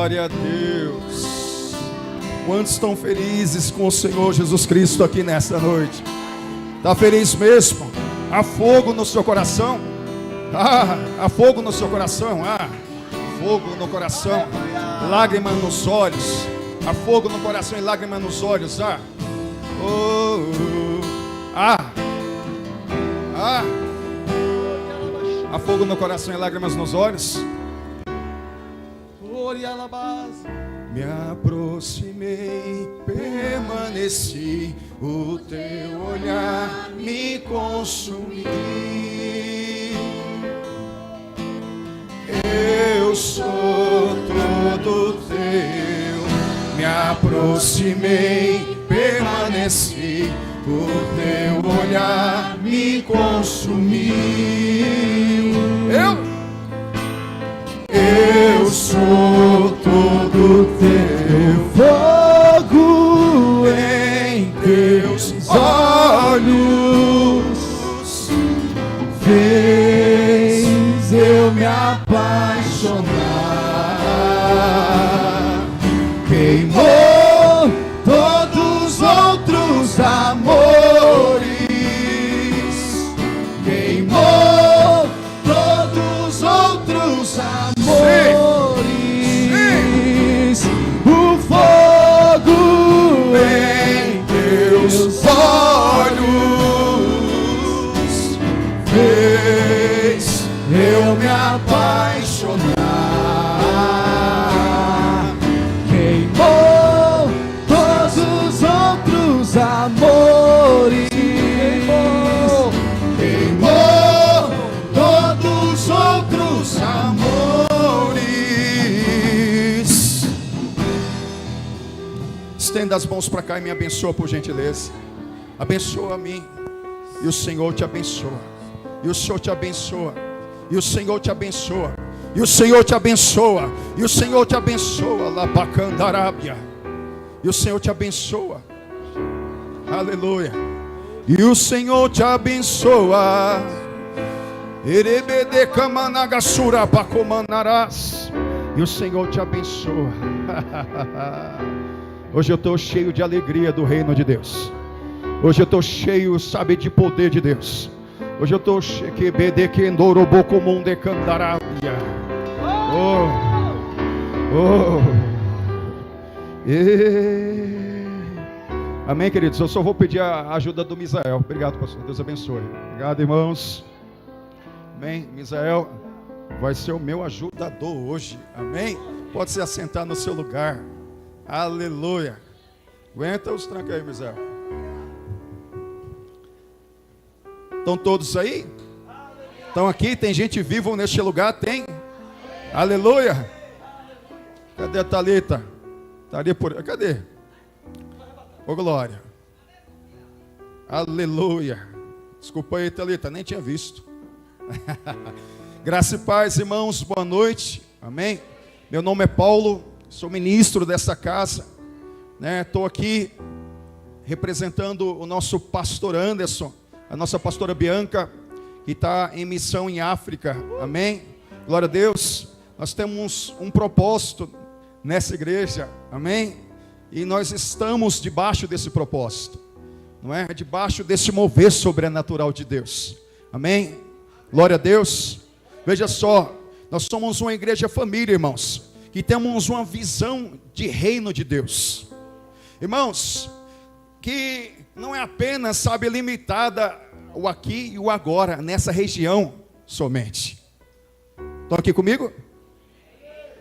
Glória a Deus. Quantos estão felizes com o Senhor Jesus Cristo aqui nesta noite? Está feliz mesmo? Há fogo no seu coração? Há fogo no seu coração? Fogo no coração, lágrimas nos olhos. Há fogo no coração e lágrimas nos olhos. Há fogo no coração e lágrimas nos olhos. Me aproximei, permaneci, o teu olhar me consumiu. Eu sou todo teu. Me aproximei, permaneci, o teu olhar me consumiu. Eu sou todo teu, fogo em teus olhos fez eu me apaixonar. Queimou todos os outros amores, queimou todos os outros amores. O fogo em teus olhos fez eu me apaixonar. Queimou todos os outros amores, queimou todos os outros amores. Estenda as mãos para cá e me abençoa por gentileza. Abençoa a mim e o Senhor te abençoa. E o Senhor te abençoa. E o Senhor te abençoa. E o Senhor te abençoa. E o Senhor te abençoa. Labacandarábia. E o Senhor te abençoa. Aleluia. E o Senhor te abençoa. Erebede kamanagasura pacomanarás. E o Senhor te abençoa. Hoje eu estou cheio de alegria do reino de Deus. Hoje eu estou cheio, sabe, de poder de Deus. Hoje eu estou cheio. Amém, queridos? Eu só vou pedir a ajuda do Misael. Obrigado, pastor. Deus abençoe. Obrigado, irmãos. Amém. Misael vai ser o meu ajudador hoje. Amém. Pode se assentar no seu lugar. Aleluia. Aguenta os trancos aí, Misael. Estão todos aí? Estão aqui? Tem gente viva neste lugar? Tem? Aleluia. Cadê a Thalita? Está ali por... Cadê? Ô glória. Aleluia. Desculpa aí, Thalita, nem tinha visto. Graça e paz, irmãos, boa noite. Amém. Meu nome é Paulo, sou ministro dessa casa. Estou aqui representando o nosso pastor Anderson, a nossa pastora Bianca, que está em missão em África. Amém. Glória a Deus. Nós temos um propósito nessa igreja. Amém. E nós estamos debaixo desse propósito, não é? Debaixo desse mover sobrenatural de Deus. Amém. Glória a Deus. Veja só, nós somos uma igreja família, irmãos, que temos uma visão de reino de Deus. Irmãos, que não é apenas, sabe, limitada o aqui e o agora, nessa região somente. Estão aqui comigo?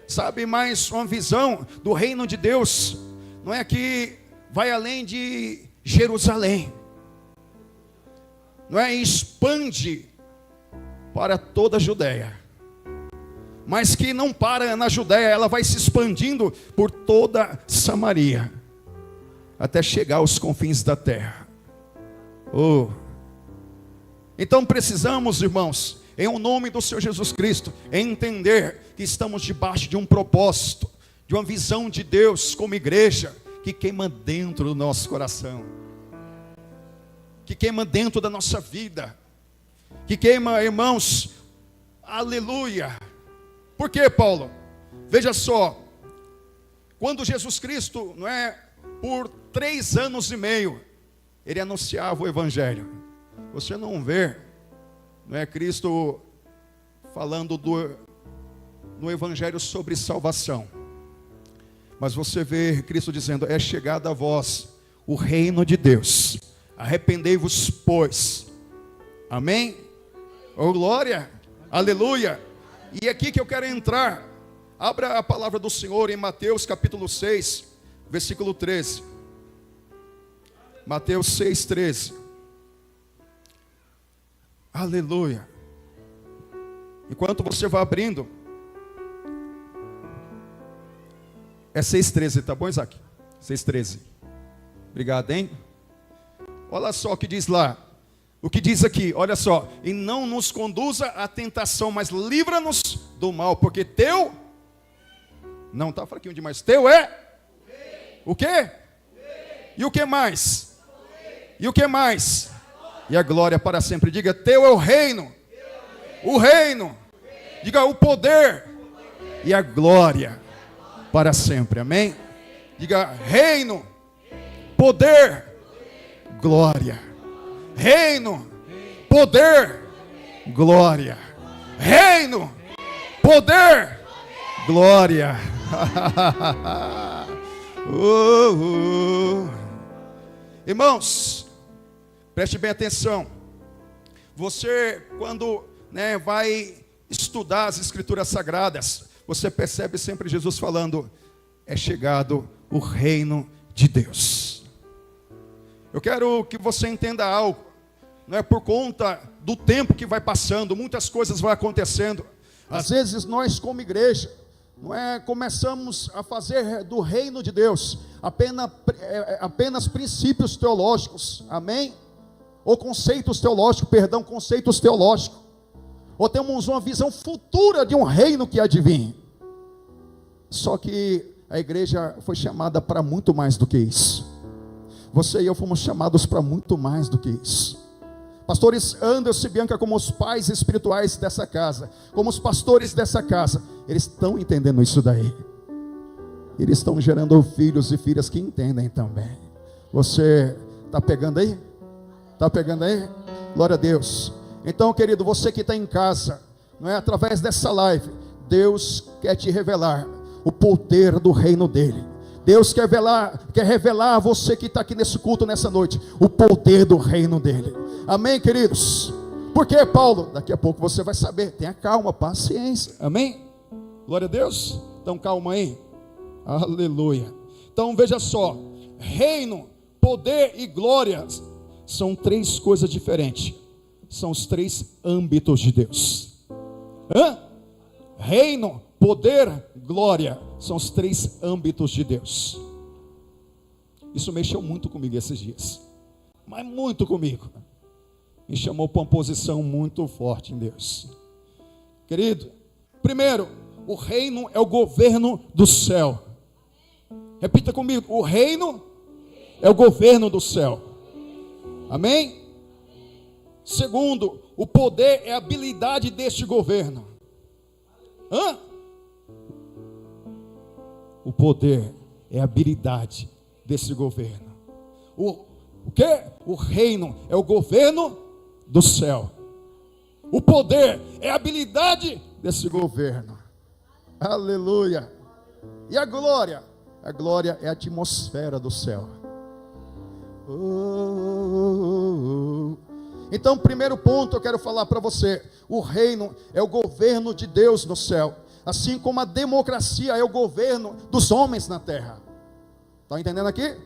Sabe, mais uma visão do reino de Deus, não é que vai além de Jerusalém, não é, expande para toda a Judéia, mas que não para na Judéia, ela vai se expandindo por toda Samaria, até chegar aos confins da terra. Então precisamos, irmãos, em o nome do Senhor Jesus Cristo, entender que estamos debaixo de um propósito, de uma visão de Deus como igreja, que queima dentro do nosso coração, que queima dentro da nossa vida, que queima, irmãos, aleluia. Por quê, Paulo? Veja só, quando Jesus Cristo, não é, por 3 anos e meio, ele anunciava o Evangelho. Você não vê, não é, Cristo falando no Evangelho sobre salvação. Mas você vê Cristo dizendo: é chegado a vós o reino de Deus. Arrependei-vos, pois. Amém? Oh, glória, aleluia. E aqui que eu quero entrar. Abra a palavra do Senhor em Mateus capítulo 6, versículo 13. Mateus 6, 13. Aleluia. Enquanto você vai abrindo, é 6,13, tá bom, Isaac? 6,13. Obrigado, hein? Olha só o que diz lá. O que diz aqui, olha só. E não nos conduza à tentação, mas livra-nos do mal, porque teu... Não, está fraquinho demais. Teu é? O quê? E o que mais? E o que mais? E a glória para sempre. Diga, teu é o reino. O reino. Diga, o poder. E a glória para sempre. Amém? Diga, reino, poder, glória. Reino, poder, glória. Reino, poder, glória. Irmãos, preste bem atenção. Você, quando, né, vai estudar as Escrituras Sagradas, você percebe sempre Jesus falando: é chegado o reino de Deus. Eu quero que você entenda algo. Não é por conta do tempo que vai passando, muitas coisas vão acontecendo. Às vezes nós, como igreja, não é, começamos a fazer do reino de Deus apenas princípios teológicos, amém? Ou conceitos teológicos, conceitos teológicos. Ou temos uma visão futura de um reino que há de vir. Só que a igreja foi chamada para muito mais do que isso. Você e eu fomos chamados para muito mais do que isso. Pastores Anderson e Bianca, como os pais espirituais dessa casa, como os pastores dessa casa, eles estão entendendo isso daí. Eles estão gerando filhos e filhas que entendem também. Você está pegando aí? Está pegando aí? Glória a Deus. Então, querido, você que está em casa, não é, através dessa live, Deus quer te revelar o poder do reino dele. Deus quer revelar a você que está aqui nesse culto nessa noite, o poder do reino dele. Amém, queridos? Por que, Paulo? Daqui a pouco você vai saber. Tenha calma, paciência. Amém? Glória a Deus. Então calma aí. Aleluia. Então veja só. Reino, poder e glória são 3 coisas diferentes. São os 3 âmbitos de Deus. Reino, poder, glória são os 3 âmbitos de Deus. Isso mexeu muito comigo esses dias. Mas muito comigo. Me chamou para uma posição muito forte em Deus. Querido, primeiro, o reino é o governo do céu. Repita comigo, o reino é o governo do céu. Amém? Segundo, o poder é a habilidade deste governo. O poder é a habilidade desse governo. O quê? O reino é o governo do céu. O poder é a habilidade desse governo. Aleluia. E a glória? A glória é a atmosfera do céu. Então, primeiro ponto eu quero falar para você. O reino é o governo de Deus no céu. Assim como a democracia é o governo dos homens na terra. Está entendendo aqui?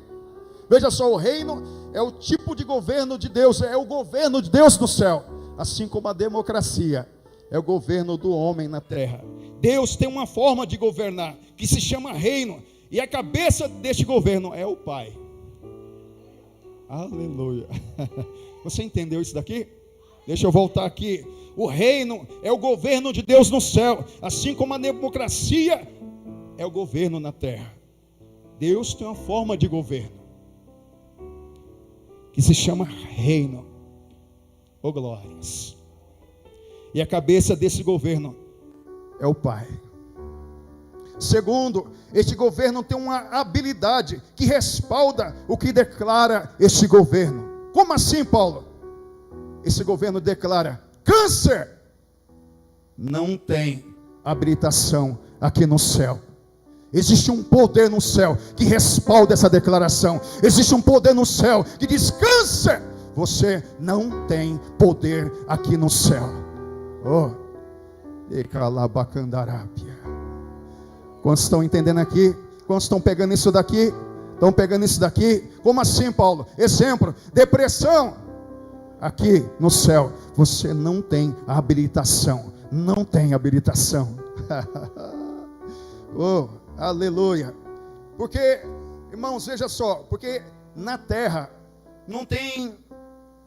Veja só, o reino é o tipo de governo de Deus, é o governo de Deus no céu. Assim como a democracia é o governo do homem na terra. Deus tem uma forma de governar, que se chama reino. E a cabeça deste governo é o Pai. Aleluia. Você entendeu isso daqui? Deixa eu voltar aqui. O reino é o governo de Deus no céu, assim como a democracia é o governo na terra. Deus tem uma forma de governo que se chama reino. Oh glórias. E a cabeça desse governo é o Pai. Segundo, este governo tem uma habilidade que respalda o que declara este governo. Como assim, Paulo? Esse governo declara: câncer não tem habilitação aqui no céu. Existe um poder no céu que respalda essa declaração. Existe um poder no céu que diz: câncer, você não tem poder aqui no céu. Oh, e calabacandarápia. Quantos estão entendendo aqui? Quantos estão pegando isso daqui? Estão pegando isso daqui? Como assim, Paulo? Exemplo: depressão. Aqui no céu você não tem habilitação. Não tem habilitação. Oh, aleluia. Porque, irmãos, veja só, porque na terra não tem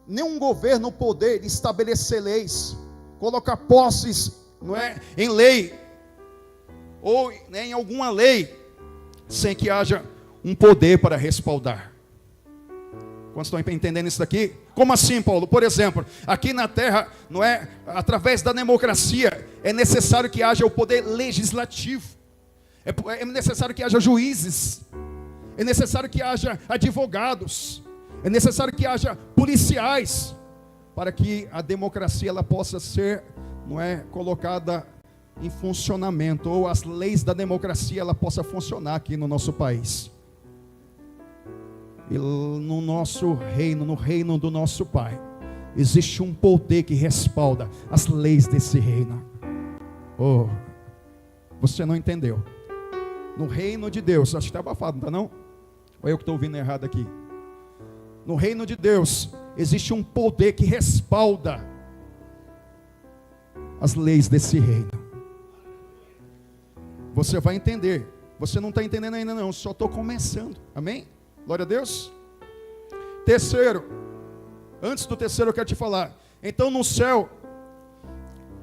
nenhum governo poder de estabelecer leis, colocar posses, não é, em lei, ou em alguma lei, sem que haja um poder para respaldar. Quantos estão entendendo isso daqui? Como assim, Paulo? Por exemplo, aqui na terra, não é, através da democracia, é necessário que haja o poder legislativo, é necessário que haja juízes, é necessário que haja advogados, é necessário que haja policiais, para que a democracia ela possa ser, não é, colocada em funcionamento, ou as leis da democracia ela possa funcionar aqui no nosso país. E no nosso reino, no reino do nosso Pai, existe um poder que respalda as leis desse reino. Oh, você não entendeu? No reino de Deus, acho que está abafado, não está não? Ou eu que estou ouvindo errado aqui? No reino de Deus, existe um poder que respalda as leis desse reino. Você vai entender. Você não está entendendo ainda não, só estou começando, amém? Glória a Deus. Terceiro, antes do terceiro eu quero te falar. Então no céu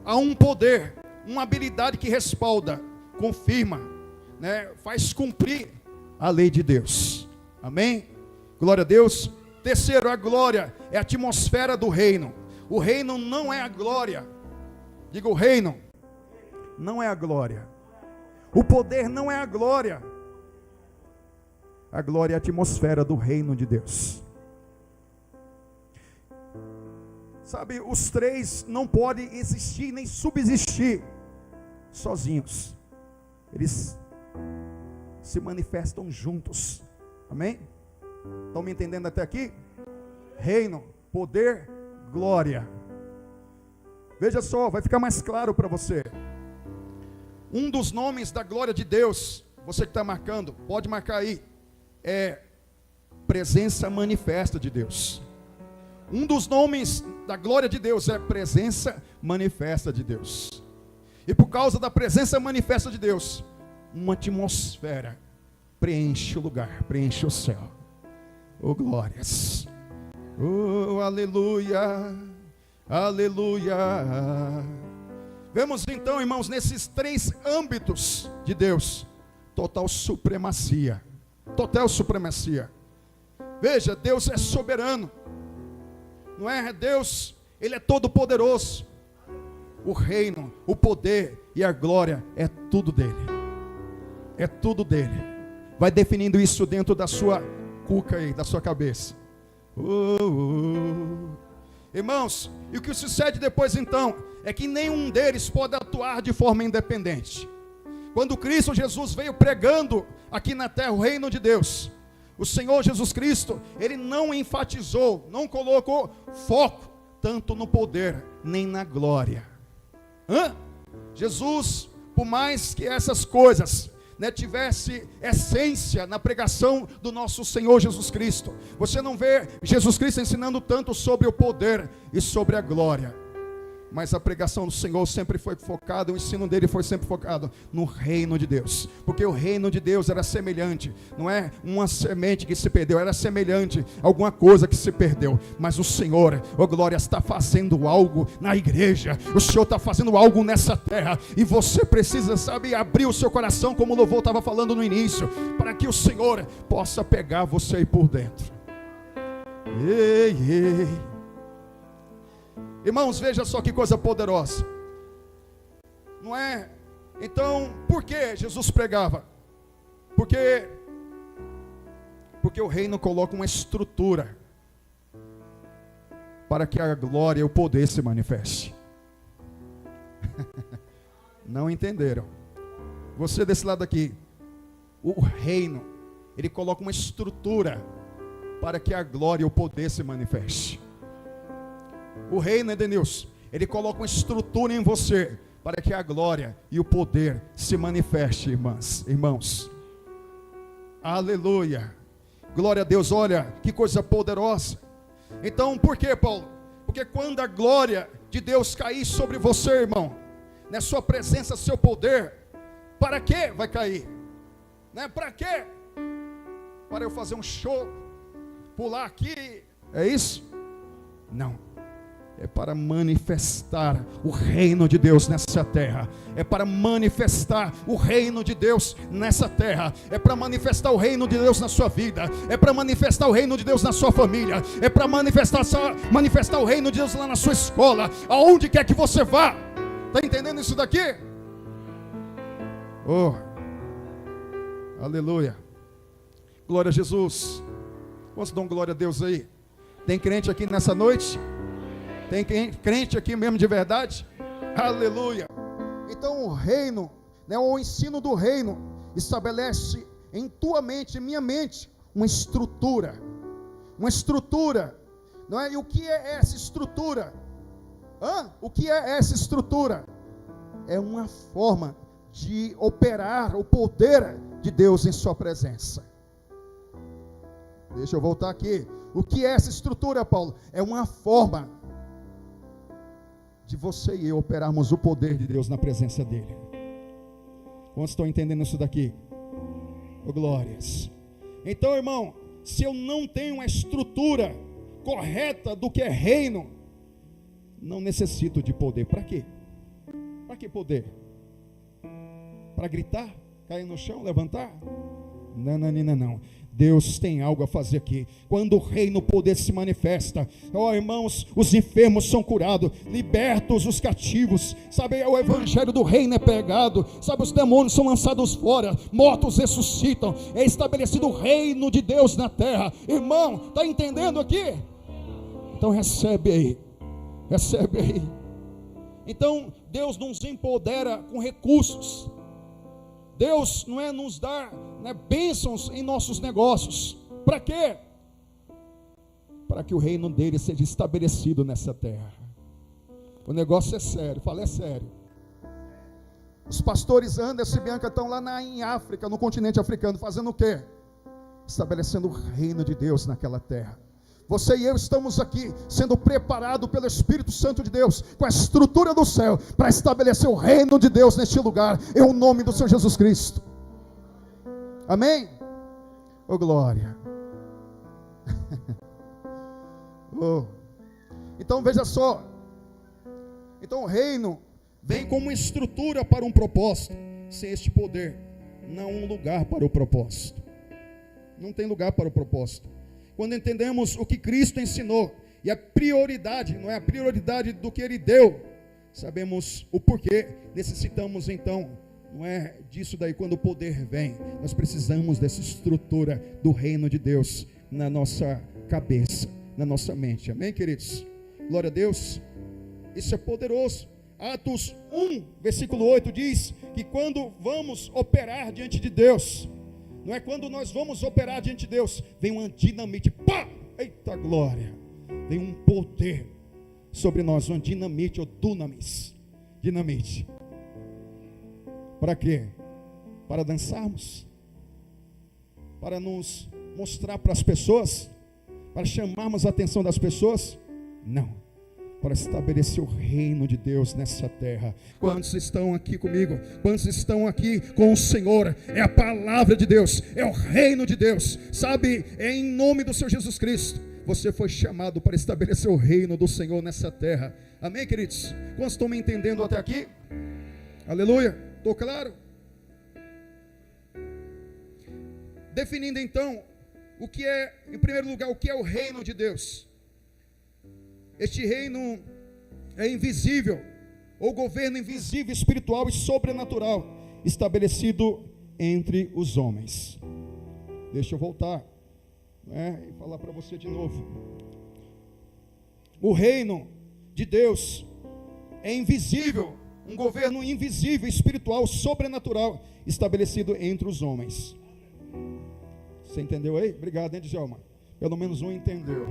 há um poder, uma habilidade que respalda, confirma, né, faz cumprir a lei de Deus. Amém? Glória a Deus. Terceiro, a glória é a atmosfera do reino. O reino não é a glória. Diga, o reino não é a glória. O poder não é a glória. A glória é a atmosfera do reino de Deus. Sabe, os três não podem existir nem subsistir sozinhos. Eles se manifestam juntos. Amém? Estão me entendendo até aqui? Reino, poder, glória. Veja só, vai ficar mais claro para você. Um dos nomes da glória de Deus, você que está marcando, pode marcar aí, é presença manifesta de Deus. Um dos nomes da glória de Deus é presença manifesta de Deus. E por causa da presença manifesta de Deus, uma atmosfera preenche o lugar, preenche o céu. Oh, glórias. Oh, aleluia. Aleluia. Vemos então, irmãos, nesses três âmbitos de Deus, total supremacia. Total supremacia. Veja, Deus é soberano. Não é? Deus, Ele é todo poderoso. O reino, o poder e a glória é tudo dele. É tudo dele. Vai definindo isso dentro da sua cuca aí, da sua cabeça. Irmãos, e o que sucede depois então é que nenhum deles pode atuar de forma independente. Quando Cristo Jesus veio pregando aqui na terra o reino de Deus, o Senhor Jesus Cristo, Ele não enfatizou, não colocou foco tanto no poder, nem na glória. Jesus, por mais que essas coisas, né, tivesse essência na pregação do nosso Senhor Jesus Cristo, você não vê Jesus Cristo ensinando tanto sobre o poder e sobre a glória. Mas a pregação do Senhor sempre foi focada, o ensino dele foi sempre focado no reino de Deus. Porque o reino de Deus era semelhante, não é uma semente que se perdeu, era semelhante a alguma coisa que se perdeu. Mas o Senhor, oh glória, está fazendo algo na igreja. O Senhor está fazendo algo nessa terra. E você precisa, sabe, abrir o seu coração, como o louvor estava falando no início, para que o Senhor possa pegar você aí por dentro. Ei, ei. Irmãos, veja só que coisa poderosa. Não é Então, por que Jesus pregava? Porque o reino coloca uma estrutura para que a glória e o poder se manifeste. Não entenderam? Você desse lado aqui, o reino, ele coloca uma estrutura para que a glória e o poder se manifeste. O reino, Edenilson, ele coloca uma estrutura em você para que a glória e o poder se manifeste, irmãos. Aleluia. Glória a Deus, olha que coisa poderosa. Então, por que, Paulo? Porque quando a glória de Deus cair sobre você, irmão, na sua presença, seu poder, para que vai cair? Né? Para quê? Para eu fazer um show, pular aqui, é isso? Não. É para manifestar o reino de Deus nessa terra. É para manifestar o reino de Deus nessa terra. É para manifestar o reino de Deus na sua vida. É para manifestar o reino de Deus na sua família. É para manifestar o reino de Deus lá na sua escola. Aonde quer que você vá. Está entendendo isso daqui? Oh, aleluia. Glória a Jesus. Posso dar glória a Deus aí? Tem crente aqui nessa noite? Tem crente aqui mesmo de verdade? Aleluia. Então o reino, né, o ensino do reino estabelece em tua mente, em minha mente, uma estrutura, não é? E o que é essa estrutura? O que é essa estrutura? É uma forma de operar o poder de Deus em sua presença. Deixa eu voltar aqui. O que é essa estrutura, Paulo? É uma forma de você e eu operarmos o poder de Deus na presença dele. Quantos estão entendendo isso daqui? Oh, glórias. Então, irmão, se eu não tenho uma estrutura correta do que é reino, não necessito de poder. Para quê? Para que poder? Para gritar? Cair no chão? Levantar? Não. Deus tem algo a fazer aqui. Quando o reino, o poder se manifesta, irmãos, os enfermos são curados, libertos os cativos, sabe, o evangelho do reino é pregado, sabe, os demônios são lançados fora, mortos ressuscitam, é estabelecido o reino de Deus na terra. Irmão, está entendendo aqui? Então recebe aí. Então Deus nos empodera com recursos. Deus não é nos dar, né, bênçãos em nossos negócios. Para quê? Para que o reino dele seja estabelecido nessa terra. O negócio é sério, fala, é sério. Os pastores Anderson e Bianca estão lá em África, no continente africano, fazendo o quê? Estabelecendo o reino de Deus naquela terra. Você e eu estamos aqui sendo preparados pelo Espírito Santo de Deus, com a estrutura do céu, para estabelecer o reino de Deus neste lugar, em o nome do Senhor Jesus Cristo. Amém? Oh, glória. Oh. Então veja só. Então o reino vem como estrutura para um propósito. Sem este poder, não há um lugar para o propósito. Não tem lugar para o propósito. Quando entendemos o que Cristo ensinou, e a prioridade, não é a prioridade do que Ele deu, sabemos o porquê, necessitamos então, não é disso daí, quando o poder vem, nós precisamos dessa estrutura do reino de Deus, na nossa cabeça, na nossa mente, amém, queridos? Glória a Deus, isso é poderoso. Atos 1, versículo 8 diz, que quando vamos operar diante de Deus, não é quando nós vamos operar diante de Deus, vem uma dinamite, pá, eita glória, vem um poder sobre nós, uma dinamite ou dunamis, dinamite, para quê? Para dançarmos, para nos mostrar para as pessoas, para chamarmos a atenção das pessoas? Não. Para estabelecer o reino de Deus nessa terra. Quantos estão aqui comigo? Quantos estão aqui com o Senhor? É a palavra de Deus, é o reino de Deus, sabe? É em nome do Senhor Jesus Cristo. Você foi chamado para estabelecer o reino do Senhor nessa terra. Amém, queridos? Quantos estão me entendendo até aqui? Aleluia, estou claro? Definindo então, o que é, em primeiro lugar, o que é o reino de Deus? Este reino é invisível, ou governo invisível, espiritual e sobrenatural, estabelecido entre os homens. Deixa eu voltar, e falar para você de novo. O reino de Deus é invisível, um governo invisível, espiritual, sobrenatural, estabelecido entre os homens. Você entendeu aí? Obrigado, hein, Djalma? Pelo menos um entendeu.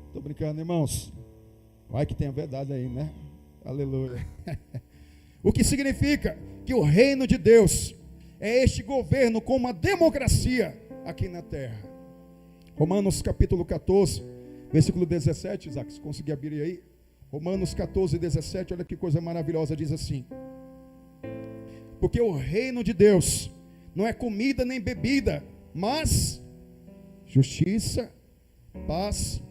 Estou brincando, irmãos. Vai que tem a verdade aí, né? Aleluia. O que significa que o reino de Deus é este governo com uma democracia aqui na terra. Romanos capítulo 14, versículo 17, Isaac, se conseguir abrir aí. Romanos 14, 17, olha que coisa maravilhosa, diz assim: porque o reino de Deus não é comida nem bebida, mas justiça, paz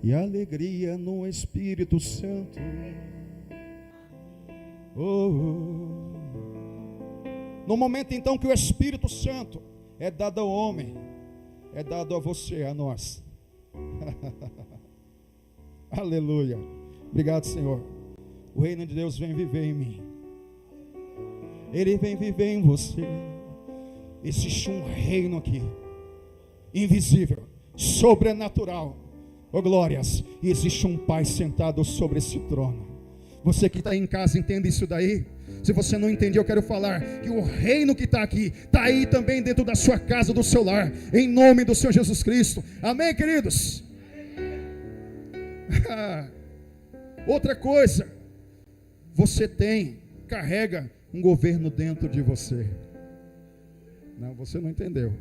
e alegria no Espírito Santo. No momento então que o Espírito Santo é dado ao homem, é dado a você, a nós. Aleluia. Obrigado, Senhor. O reino de Deus vem viver em mim. Ele vem viver em você. Existe um reino aqui, invisível, sobrenatural. Oh glórias. E existe um Pai sentado sobre esse trono. Você que está em casa, entende isso daí? Se você não entendeu, eu quero falar que o reino que está aqui, está aí também dentro da sua casa, do seu lar, em nome do Senhor Jesus Cristo. Amém, queridos? Outra coisa, você carrega um governo dentro de você. Não, você não entendeu.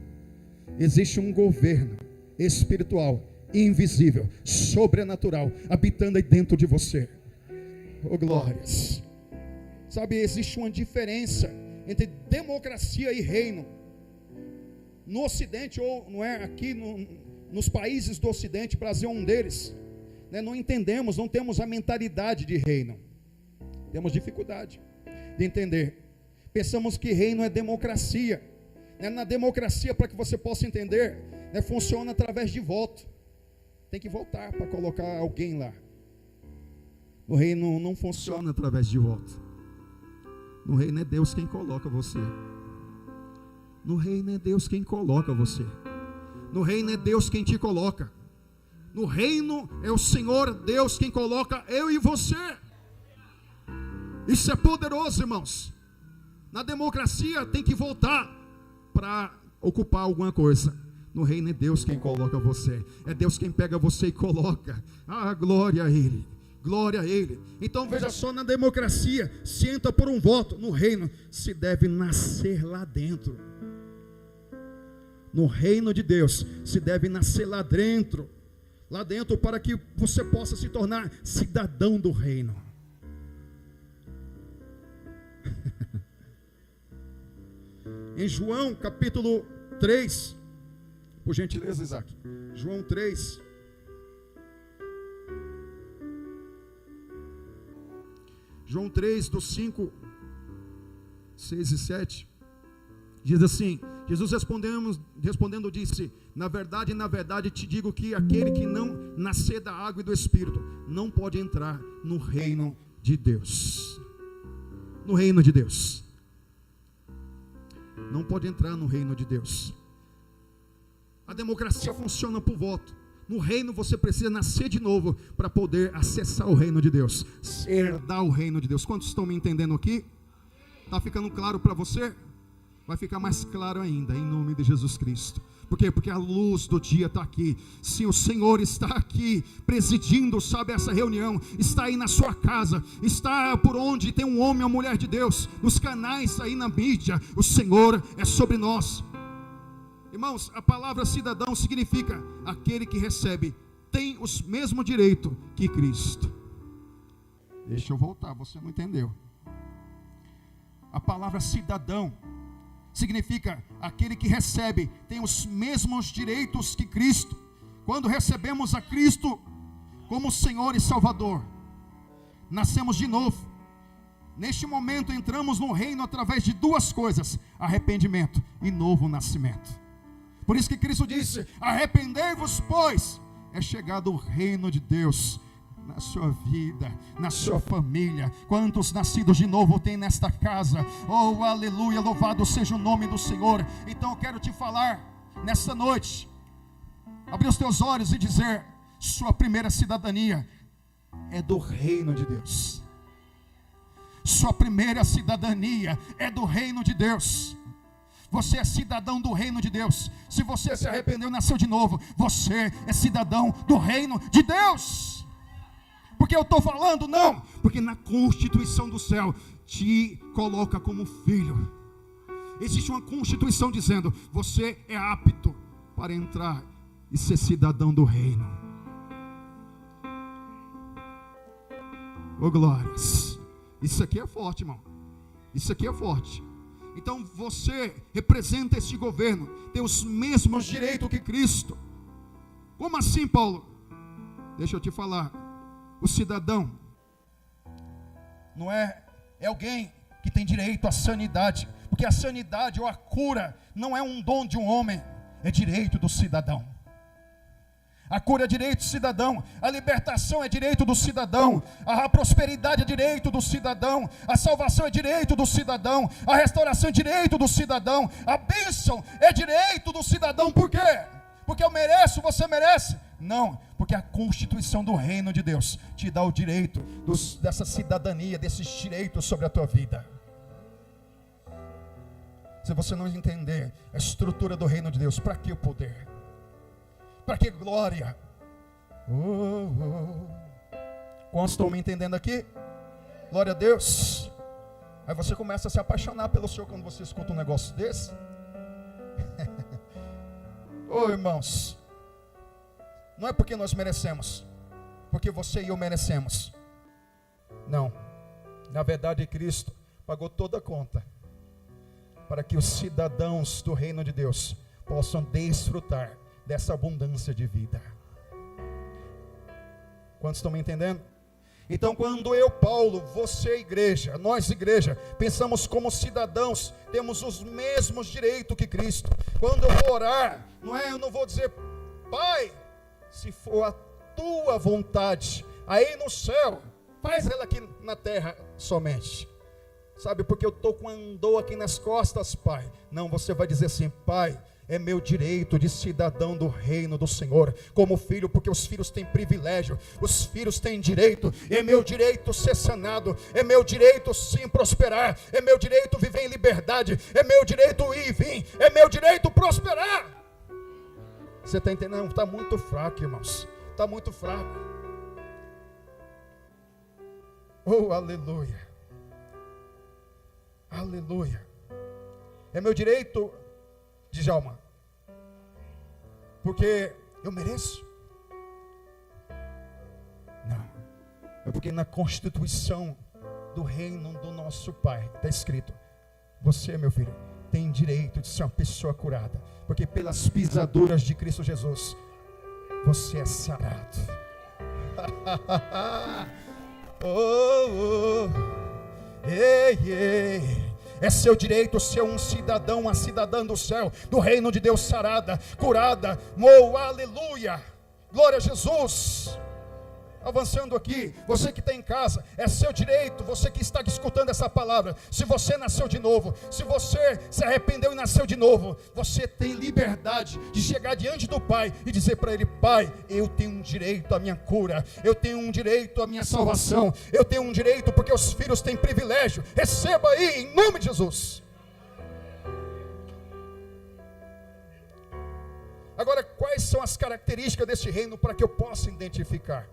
Existe um governo espiritual, invisível, sobrenatural, habitando aí dentro de você. Oh glórias. Sabe, existe uma diferença entre democracia e reino. No Ocidente, ou não é aqui nos países do Ocidente, Brasil é um deles, não entendemos, não temos a mentalidade de reino. Temos dificuldade de entender. Pensamos que reino é democracia. Na democracia, para que você possa entender, funciona através de voto. Tem que votar para colocar alguém lá. O reino não funciona através de voto. No reino é Deus quem coloca você. No reino é Deus quem coloca você. No reino é Deus quem te coloca. No reino é o Senhor Deus quem coloca eu e você. Isso é poderoso, irmãos. Na democracia tem que votar para ocupar alguma coisa. No reino é Deus quem coloca você. É Deus quem pega você e coloca. Ah, glória a Ele. Glória a Ele. Então veja só, na democracia se entra por um voto. No reino se deve nascer lá dentro. No reino de Deus se deve nascer lá dentro. Lá dentro, para que você possa se tornar cidadão do reino. Em João capítulo 3, por gentileza, Isaac. João 3. João 3, dos 5, 6 e 7. Diz assim: Jesus respondendo disse: na verdade te digo que aquele que não nascer da água e do Espírito não pode entrar no reino de Deus. No reino de Deus. Não pode entrar no reino de Deus. A democracia funciona por voto. No reino você precisa nascer de novo para poder acessar o reino de Deus, herdar o reino de Deus. Quantos estão me entendendo aqui? Está ficando claro para você? Vai ficar mais claro ainda, em nome de Jesus Cristo. Por quê? Porque a luz do dia está aqui. Se o Senhor está aqui, presidindo, sabe, essa reunião, está aí na sua casa, está por onde tem um homem ou mulher de Deus, nos canais aí na mídia, o Senhor é sobre nós. Irmãos, a palavra cidadão significa aquele que recebe, tem os mesmos direitos que Cristo. Deixa eu voltar, você não entendeu. A palavra cidadão significa aquele que recebe, tem os mesmos direitos que Cristo. Quando recebemos a Cristo como Senhor e Salvador, nascemos de novo. Neste momento entramos no reino através de duas coisas: arrependimento e novo nascimento. Por isso que Cristo disse: arrependei-vos, pois é chegado o reino de Deus. na sua vida, na sua família. Quantos nascidos de novo tem nesta casa? Oh, aleluia, louvado seja o nome do Senhor. Então eu quero te falar nessa noite, abrir os teus olhos e dizer: sua primeira cidadania é do reino de Deus. Sua primeira cidadania é do reino de Deus. Você é cidadão do reino de Deus. Se você se arrependeu e nasceu de novo, você é cidadão do reino de Deus. Porque eu estou falando? Não, porque na Constituição do céu te coloca como filho. Existe uma Constituição dizendo: você é apto para entrar e ser cidadão do reino. Oh glórias. Isso aqui é forte, irmão. Isso aqui é forte. Então você representa este governo, tem os mesmos direitos que Cristo. Como assim, Paulo? Deixa eu te falar. O cidadão não é alguém que tem direito à sanidade, porque a sanidade ou a cura não é um dom de um homem, é direito do cidadão. A cura é direito do cidadão, a libertação é direito do cidadão, a prosperidade é direito do cidadão, a salvação é direito do cidadão, a restauração é direito do cidadão, a bênção é direito do cidadão. Por quê? Porque eu mereço, você merece? Não, porque a Constituição do reino de Deus te dá o direito dessa cidadania, desses direitos sobre a tua vida. Se você não entender a estrutura do reino de Deus, para que o poder? Para que glória? Quantos estão me entendendo aqui? Glória a Deus. Aí você começa a se apaixonar pelo Senhor quando você escuta um negócio desse. Irmãos, não é porque nós merecemos, porque você e eu merecemos. Não, na verdade Cristo pagou toda a conta para que os cidadãos do reino de Deus possam desfrutar dessa abundância de vida. Quantos estão me entendendo? Então quando eu, Paulo, você igreja, nós igreja, pensamos como cidadãos, temos os mesmos direitos que Cristo. Quando eu vou orar, eu não vou dizer: Pai, se for a tua vontade, aí no céu, faz ela aqui na terra somente. Sabe, porque eu estou com uma dor aqui nas costas, Pai. Não, você vai dizer assim: Pai, é meu direito de cidadão do reino do Senhor, como filho, porque os filhos têm privilégio, os filhos têm direito, é meu direito ser sanado, é meu direito sim prosperar, é meu direito viver em liberdade, é meu direito ir e vir, é meu direito prosperar. Você está entendendo? Está muito fraco, irmãos, está muito fraco. Oh, aleluia, aleluia. É meu direito, Djalma, porque eu mereço? Não, é porque na Constituição do reino do nosso Pai está escrito: você, meu filho, tem direito de ser uma pessoa curada, porque pelas pisaduras de Cristo Jesus você é sarado. Ei, ei. É seu direito ser um cidadão, uma cidadã do céu, do reino de Deus, sarada, curada. Aleluia, glória a Jesus. Avançando aqui, você que está em casa, é seu direito, você que está escutando essa palavra, se você nasceu de novo, se você se arrependeu e nasceu de novo, você tem liberdade de chegar diante do Pai e dizer para Ele: Pai, eu tenho um direito à minha cura, eu tenho um direito à minha salvação, eu tenho um direito, porque os filhos têm privilégio. Receba aí, em nome de Jesus. Agora, quais são as características desse reino para que eu possa identificar?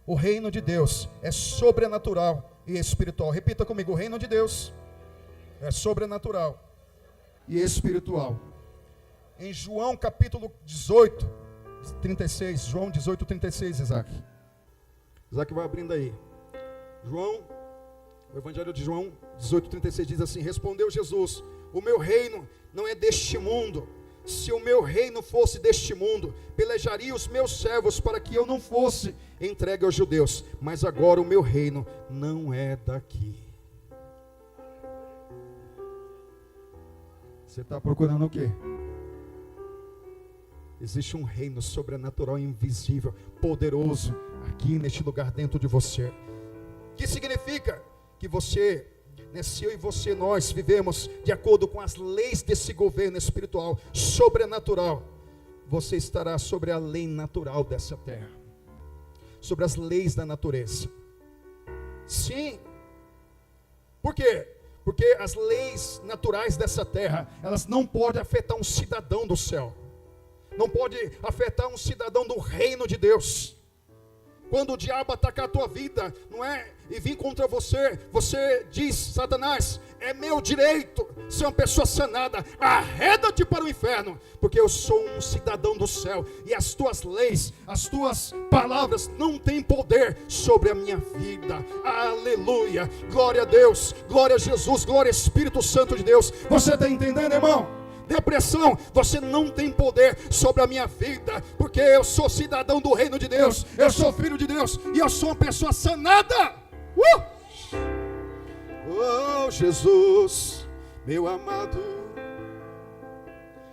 O reino de Deus é sobrenatural e espiritual. Repita comigo: o reino de Deus é sobrenatural e espiritual. Em João capítulo 18, 36, João 18, 36, Isaac vai abrindo aí. O Evangelho de João 18, 36 diz assim: respondeu Jesus: o meu reino não é deste mundo. Se o meu reino fosse deste mundo, pelejaria os meus servos para que eu não fosse entregue aos judeus. Mas agora o meu reino não é daqui. Você está procurando o quê? Existe um reino sobrenatural, invisível, poderoso, aqui neste lugar dentro de você. Que significa que você, eu e você, nós vivemos de acordo com as leis desse governo espiritual, sobrenatural. Você estará sobre a lei natural dessa terra, sobre as leis da natureza. Sim. Por quê? Porque as leis naturais dessa terra, elas não podem afetar um cidadão do céu, não pode afetar um cidadão do reino de Deus. Quando o diabo atacar a tua vida, não é? E vir contra você, você diz: Satanás, é meu direito ser uma pessoa sanada, arreda-te para o inferno, porque eu sou um cidadão do céu, e as tuas leis, as tuas palavras não têm poder sobre a minha vida. Aleluia, glória a Deus, glória a Jesus, glória ao Espírito Santo de Deus. Você está entendendo, irmão? Depressão, você não tem poder sobre a minha vida, porque eu sou cidadão do reino de Deus, eu sou filho de Deus, e eu sou uma pessoa sanada. Oh Jesus, meu amado,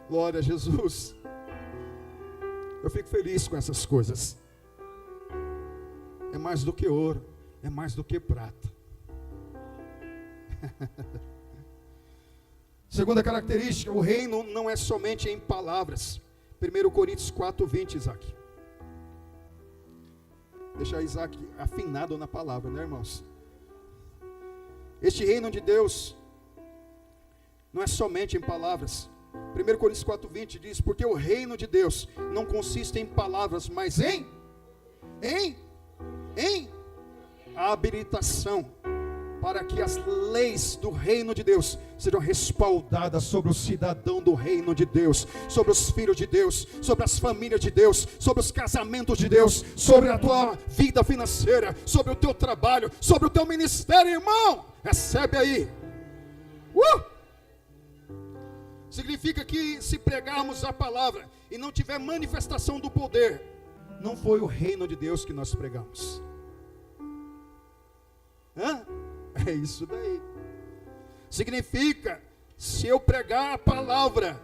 glória a Jesus. Eu fico feliz com essas coisas. É mais do que ouro, é mais do que prata. Segunda característica, o reino não é somente em palavras. 1 Coríntios 4:20, Isaac. Deixa Isaac afinado na palavra, né, irmãos? Este reino de Deus não é somente em palavras. 1 Coríntios 4:20 diz: porque o reino de Deus não consiste em palavras, mas em habilitação, para que as leis do reino de Deus sejam respaldadas sobre o cidadão do reino de Deus, sobre os filhos de Deus, sobre as famílias de Deus, sobre os casamentos de Deus, sobre a tua vida financeira, sobre o teu trabalho, sobre o teu ministério, irmão. Recebe aí. Significa que se pregarmos a palavra e não tiver manifestação do poder, não foi o reino de Deus que nós pregamos. É isso daí. Significa, se eu pregar a palavra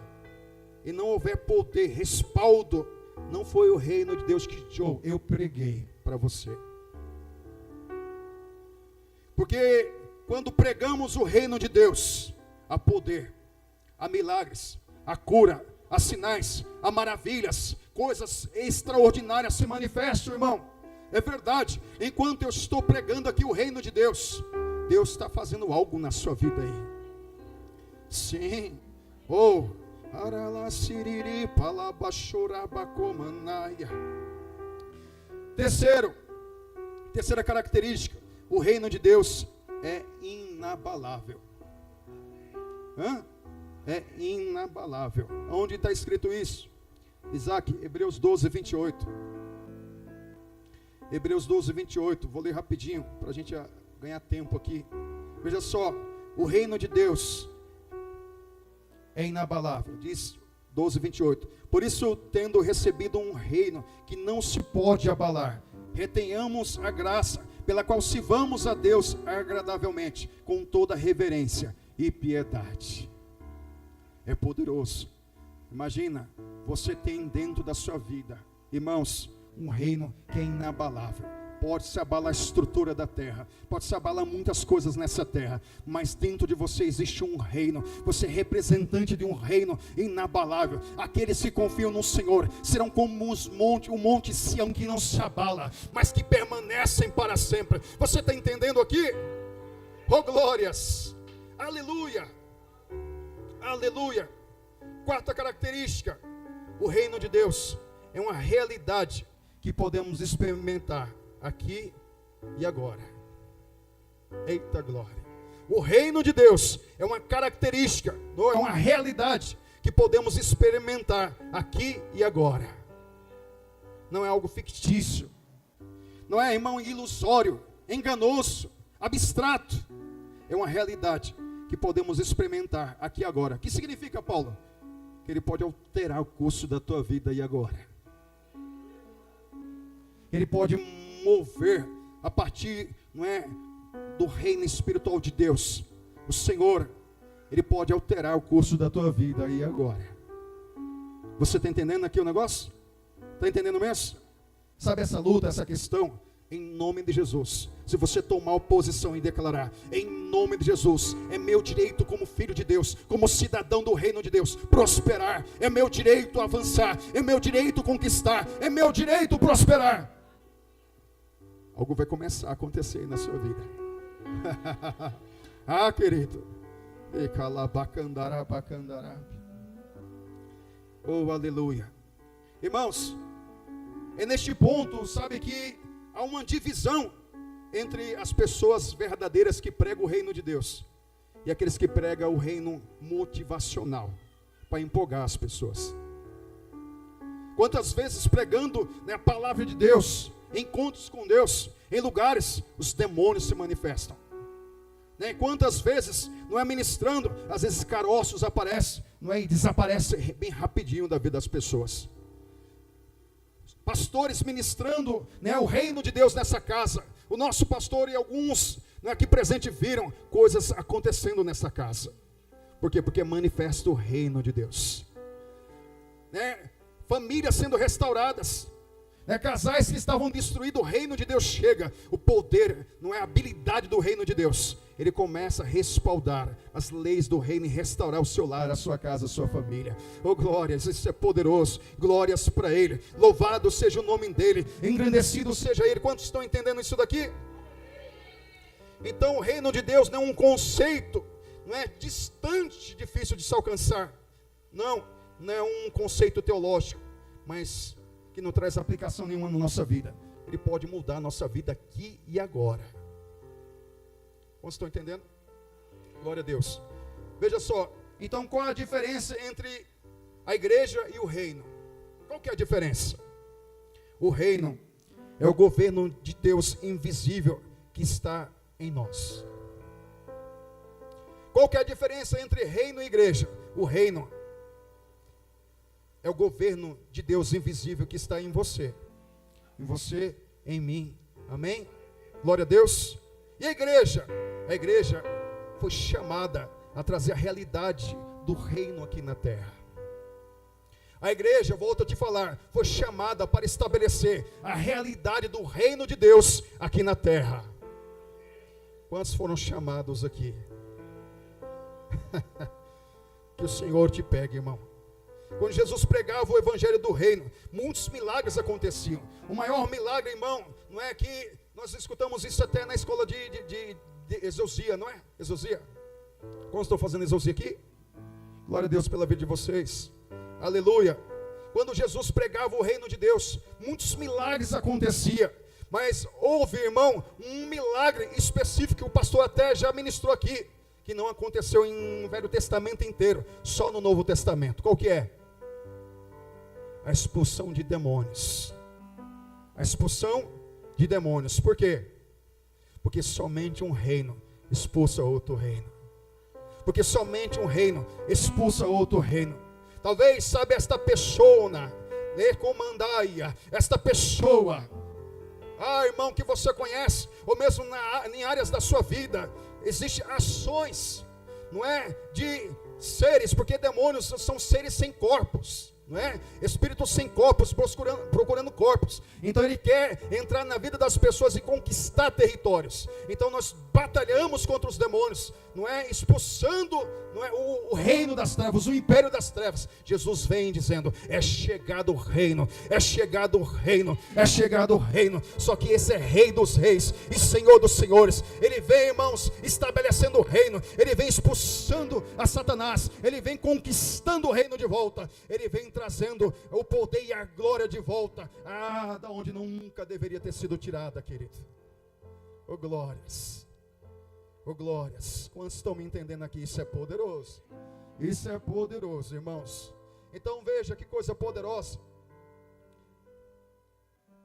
e não houver poder, respaldo, não foi o reino de Deus que eu preguei para você. Porque quando pregamos o reino de Deus, há poder, há milagres, há cura, há sinais, há maravilhas, coisas extraordinárias se manifestam, irmão. É verdade. Enquanto eu estou pregando aqui o reino de Deus, Deus está fazendo algo na sua vida aí. Sim. Terceira característica, o reino de Deus é inabalável. É inabalável. Onde está escrito isso? Isaac, Hebreus 12:28. Hebreus 12:28. Vou ler rapidinho para a gente ganhar tempo aqui. Veja só, o reino de Deus é inabalável. Diz 12:28. Por isso, tendo recebido um reino que não se pode abalar, retenhamos a graça pela qual sirvamos a Deus agradavelmente, com toda reverência e piedade. É poderoso. Imagina, você tem dentro da sua vida, irmãos, um reino que é inabalável. Pode se abalar a estrutura da terra, pode se abalar muitas coisas nessa terra, mas dentro de você existe um reino. Você é representante de um reino inabalável. Aqueles que confiam no Senhor serão como o monte Sião, que não se abala, mas que permanecem para sempre. Você está entendendo aqui? Oh glórias, aleluia, aleluia. Quarta característica, o reino de Deus é uma realidade que podemos experimentar aqui e agora. Eita glória. O reino de Deus é uma característica, é uma realidade que podemos experimentar aqui e agora. Não é algo fictício, não é, irmão, ilusório, enganoso, abstrato. É uma realidade que podemos experimentar aqui e agora. O que significa, Paulo? Que ele pode alterar o curso da tua vida e agora. Ele pode mover a partir, não é, do reino espiritual de Deus. O Senhor, Ele pode alterar o curso da tua vida e agora. Você está entendendo aqui o negócio? Está entendendo mesmo? Sabe essa luta, essa questão? Em nome de Jesus, se você tomar oposição e declarar, em nome de Jesus, é meu direito como filho de Deus, como cidadão do reino de Deus, prosperar, é meu direito avançar, é meu direito conquistar, é meu direito prosperar. Algo vai começar a acontecer na sua vida. Ah, querido. Oh, aleluia. Irmãos, é neste ponto, sabe, que há uma divisão entre as pessoas verdadeiras que pregam o reino de Deus e aqueles que pregam o reino motivacional, para empolgar as pessoas. Quantas vezes pregando, né, a palavra de Deus, encontros com Deus, em lugares, os demônios se manifestam. Né? Quantas vezes, não é ministrando, às vezes caroços aparecem, não é, e desaparece bem rapidinho da vida das pessoas. Pastores ministrando, né, o reino de Deus nessa casa. O nosso pastor e alguns, né, aqui presentes viram coisas acontecendo nessa casa. Por quê? Porque manifesta o reino de Deus. Né? Famílias sendo restauradas. Né? Casais que estavam destruídos, o reino de Deus chega. O poder, não é a habilidade do reino de Deus. Ele começa a respaldar as leis do reino e restaurar o seu lar, a sua casa, a sua família. Oh, glórias, isso é poderoso. Glórias para Ele. Louvado seja o nome dEle. Engrandecido seja Ele. Quantos estão entendendo isso daqui? Então o reino de Deus não é um conceito, não é distante, difícil de se alcançar. Não é um conceito teológico, mas que não traz aplicação nenhuma na nossa vida. Ele pode mudar a nossa vida aqui e agora. Vocês estão entendendo? Glória a Deus. Veja só, então qual a diferença entre a igreja e o reino? Qual que é a diferença? O reino é o governo de Deus invisível que está em nós. Qual que é a diferença entre reino e igreja? O reino é o governo de Deus invisível que está em você. Em você, em mim. Amém? Glória a Deus. E a igreja? A igreja foi chamada a trazer a realidade do reino aqui na terra. A igreja, volto a te falar, foi chamada para estabelecer a realidade do reino de Deus aqui na terra. Quantos foram chamados aqui? Que o Senhor te pegue, irmão. Quando Jesus pregava o evangelho do reino, muitos milagres aconteciam. O maior milagre, irmão, não é que nós escutamos isso até na escola de exousia, não é? Exousia. Como estou fazendo exousia aqui? Glória a Deus pela vida de vocês. Aleluia. Quando Jesus pregava o reino de Deus, muitos milagres aconteciam. Mas houve, irmão, um milagre específico que o pastor até já ministrou aqui, que não aconteceu em o Velho Testamento inteiro, só no Novo Testamento. Qual que é? A expulsão de demônios. A expulsão de demônios. Por quê? Porque somente um reino expulsa outro reino. Porque somente um reino expulsa outro reino. Talvez, sabe, esta pessoa, esta pessoa, irmão, que você conhece, ou mesmo em áreas da sua vida, existem ações, não é, de seres, porque demônios são seres sem corpos, não é? Espíritos sem corpos, procurando corpos. Então ele quer entrar na vida das pessoas e conquistar territórios. Então nós batalhamos contra os demônios, não é? Expulsando, não é, o reino das trevas, o império das trevas. Jesus vem dizendo: é chegado o reino, é chegado o reino, é chegado o reino. Só que esse é Rei dos reis e Senhor dos senhores. Ele vem, irmãos, estabelecendo o reino. Ele vem expulsando a Satanás. Ele vem conquistando o reino de volta. Ele vem trazendo o poder e a glória de volta, da onde nunca deveria ter sido tirada, querido. Oh glórias, oh glórias. Quantos estão me entendendo aqui? Isso é poderoso. Isso é poderoso, irmãos. Então veja que coisa poderosa.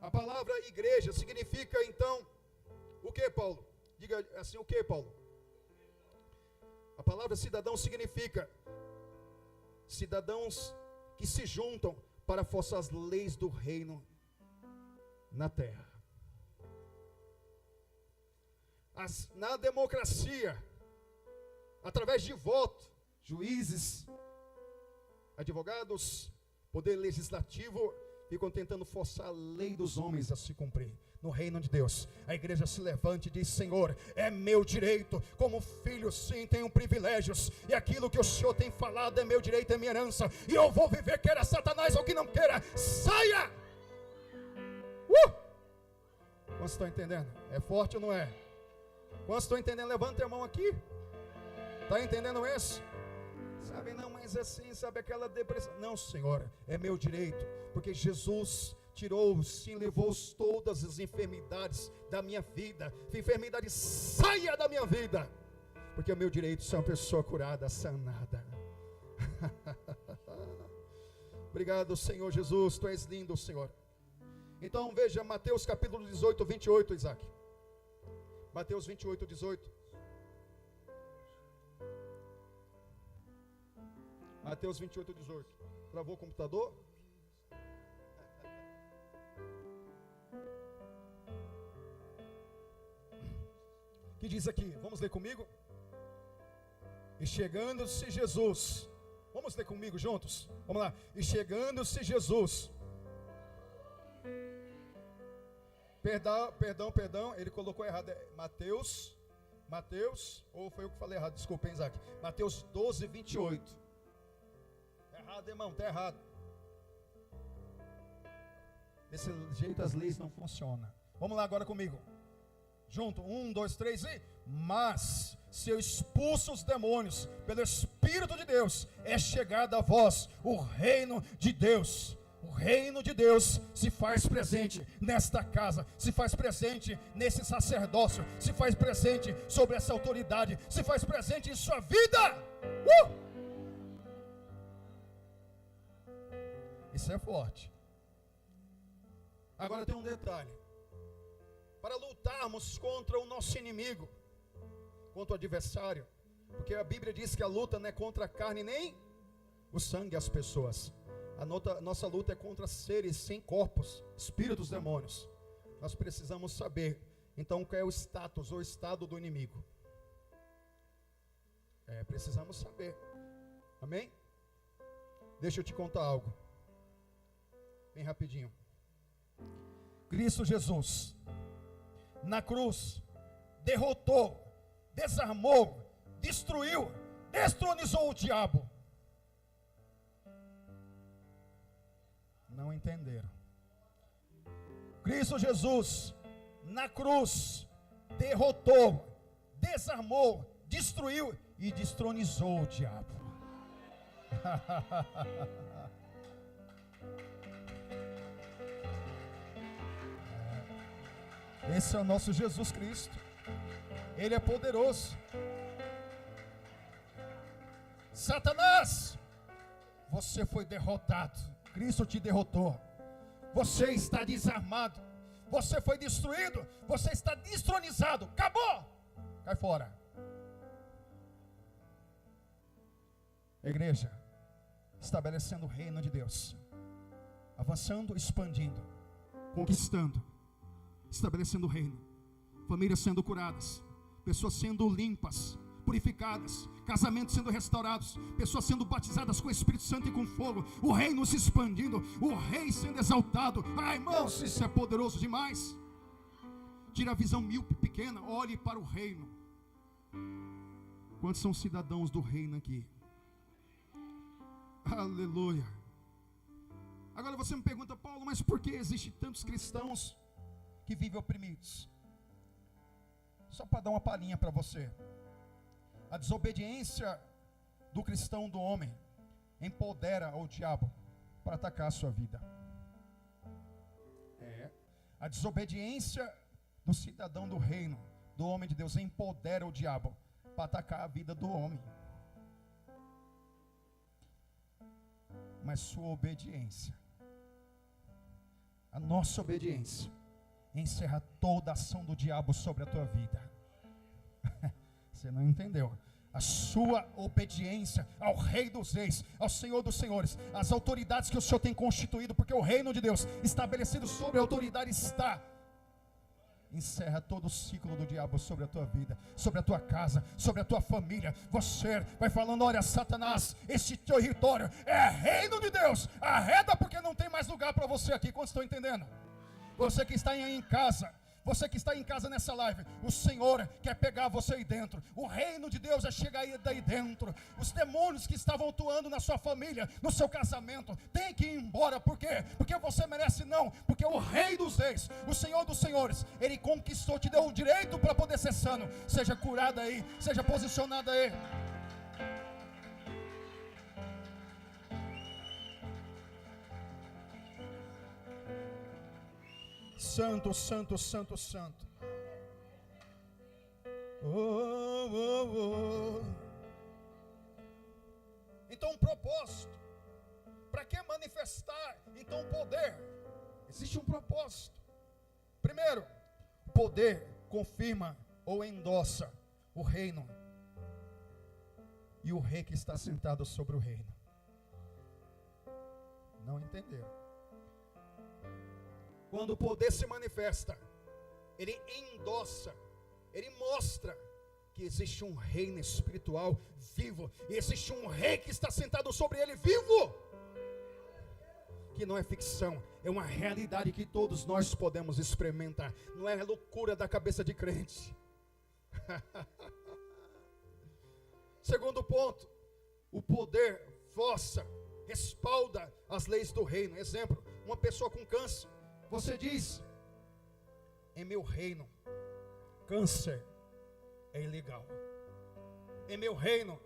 A palavra igreja significa então o que, Paulo? Diga assim, o que, Paulo? A palavra cidadão significa cidadãos que se juntam para forçar as leis do reino na terra. Na democracia, através de voto, juízes, advogados, poder legislativo, ficam tentando forçar a lei dos homens a se cumprir. No reino de Deus, a igreja se levante e diz: Senhor, é meu direito, como filho sim, tenho privilégios, e aquilo que o Senhor tem falado é meu direito, é minha herança, e eu vou viver, queira Satanás ou que não queira, saia! Quantos estão entendendo? É forte ou não é? Quantos estão entendendo? Levanta a mão aqui. Está entendendo isso? Sabe, não, mas assim, sabe aquela depressão? Não, Senhor, é meu direito, porque Jesus tirou, sim, levou todas as enfermidades da minha vida. Enfermidade, saia da minha vida, porque é meu direito ser uma pessoa curada, sanada. Obrigado, Senhor Jesus, Tu és lindo, Senhor. Então veja Mateus capítulo 18, 28, Isaac. Mateus 28, 18. Mateus 28, 18. Travou o computador? Que diz aqui, vamos ler comigo? E chegando-se Jesus, vamos ler comigo juntos? Vamos lá. E chegando-se Jesus, perdão, ele colocou errado, Mateus, ou foi eu que falei errado, desculpa, hein, Isaac. Mateus 12, 28. Errado, irmão, está errado. Desse jeito as leis não funcionam. Vamos lá agora comigo. Junto, 1, 2, 3 e... Mas, se eu expulso os demônios pelo Espírito de Deus, é chegado a vós o reino de Deus. O reino de Deus se faz presente nesta casa, se faz presente nesse sacerdócio, se faz presente sobre essa autoridade, se faz presente em sua vida. Isso é forte. Agora tem um detalhe. Para lutarmos contra o nosso inimigo, contra o adversário, porque a Bíblia diz que a luta não é contra a carne nem o sangue, as pessoas. Nossa luta é contra seres sem corpos, espíritos, demônios. Nós precisamos saber, então, qual é o status ou estado do inimigo. Precisamos saber. Amém? Deixa eu te contar algo. Bem rapidinho. Cristo Jesus, na cruz, derrotou, desarmou, destruiu, destronizou o diabo. Não entenderam. Cristo Jesus, na cruz, derrotou, desarmou, destruiu e destronizou o diabo. Esse é o nosso Jesus Cristo. Ele é poderoso. Satanás, você foi derrotado. Cristo te derrotou. Você está desarmado. Você foi destruído. Você está destronizado. Acabou. Cai fora. Igreja, estabelecendo o reino de Deus, avançando, expandindo, conquistando, estabelecendo o reino, famílias sendo curadas, pessoas sendo limpas, purificadas, casamentos sendo restaurados, pessoas sendo batizadas com o Espírito Santo e com fogo, o reino se expandindo, o rei sendo exaltado. Irmãos, isso é poderoso demais. Tira a visão míope pequena, olhe para o reino. Quantos são cidadãos do reino aqui? Aleluia. Agora você me pergunta: Paulo, mas por que existem tantos cristãos que vivem oprimidos? Só para dar uma palhinha para você. A desobediência do cristão, do homem, empodera o diabo para atacar a sua vida. A desobediência do cidadão do reino, do homem de Deus, empodera o diabo para atacar a vida do homem. Mas sua obediência, a nossa obediência, encerra toda a ação do diabo sobre a tua vida. Você não entendeu? A sua obediência ao Rei dos Reis, ao Senhor dos Senhores, às autoridades que o Senhor tem constituído, porque o reino de Deus estabelecido sobre a autoridade está. encerra todo o ciclo do diabo sobre a tua vida, sobre a tua casa, sobre a tua família. Você vai falando: olha, Satanás, esse território é reino de Deus, arreda, porque não tem mais lugar para você aqui. Quantos estão entendendo? Você que está aí em casa, você que está em casa nessa live, o Senhor quer pegar você aí dentro. O reino de Deus é chegar aí daí dentro. Os demônios que estavam atuando na sua família, no seu casamento, tem que ir embora. Por quê? Porque você merece? Não, porque o Rei dos Reis, o Senhor dos Senhores, Ele conquistou, te deu o direito para poder ser sano. Seja curado aí, seja posicionado aí. Santo, santo, santo, santo. Oh, oh, oh. Então, um propósito. Para que manifestar então o poder? Existe um propósito. Primeiro, o poder confirma ou endossa o reino e o rei que está sentado sobre o reino. Não entenderam? Quando o poder se manifesta, ele endossa, ele mostra que existe um reino espiritual vivo, e existe um rei que está sentado sobre ele vivo, que não é ficção, é uma realidade que todos nós podemos experimentar, não é loucura da cabeça de crente. Segundo ponto, o poder força, respalda as leis do reino. Exemplo, uma pessoa com câncer. Você diz: em meu reino, câncer é ilegal. Em meu reino,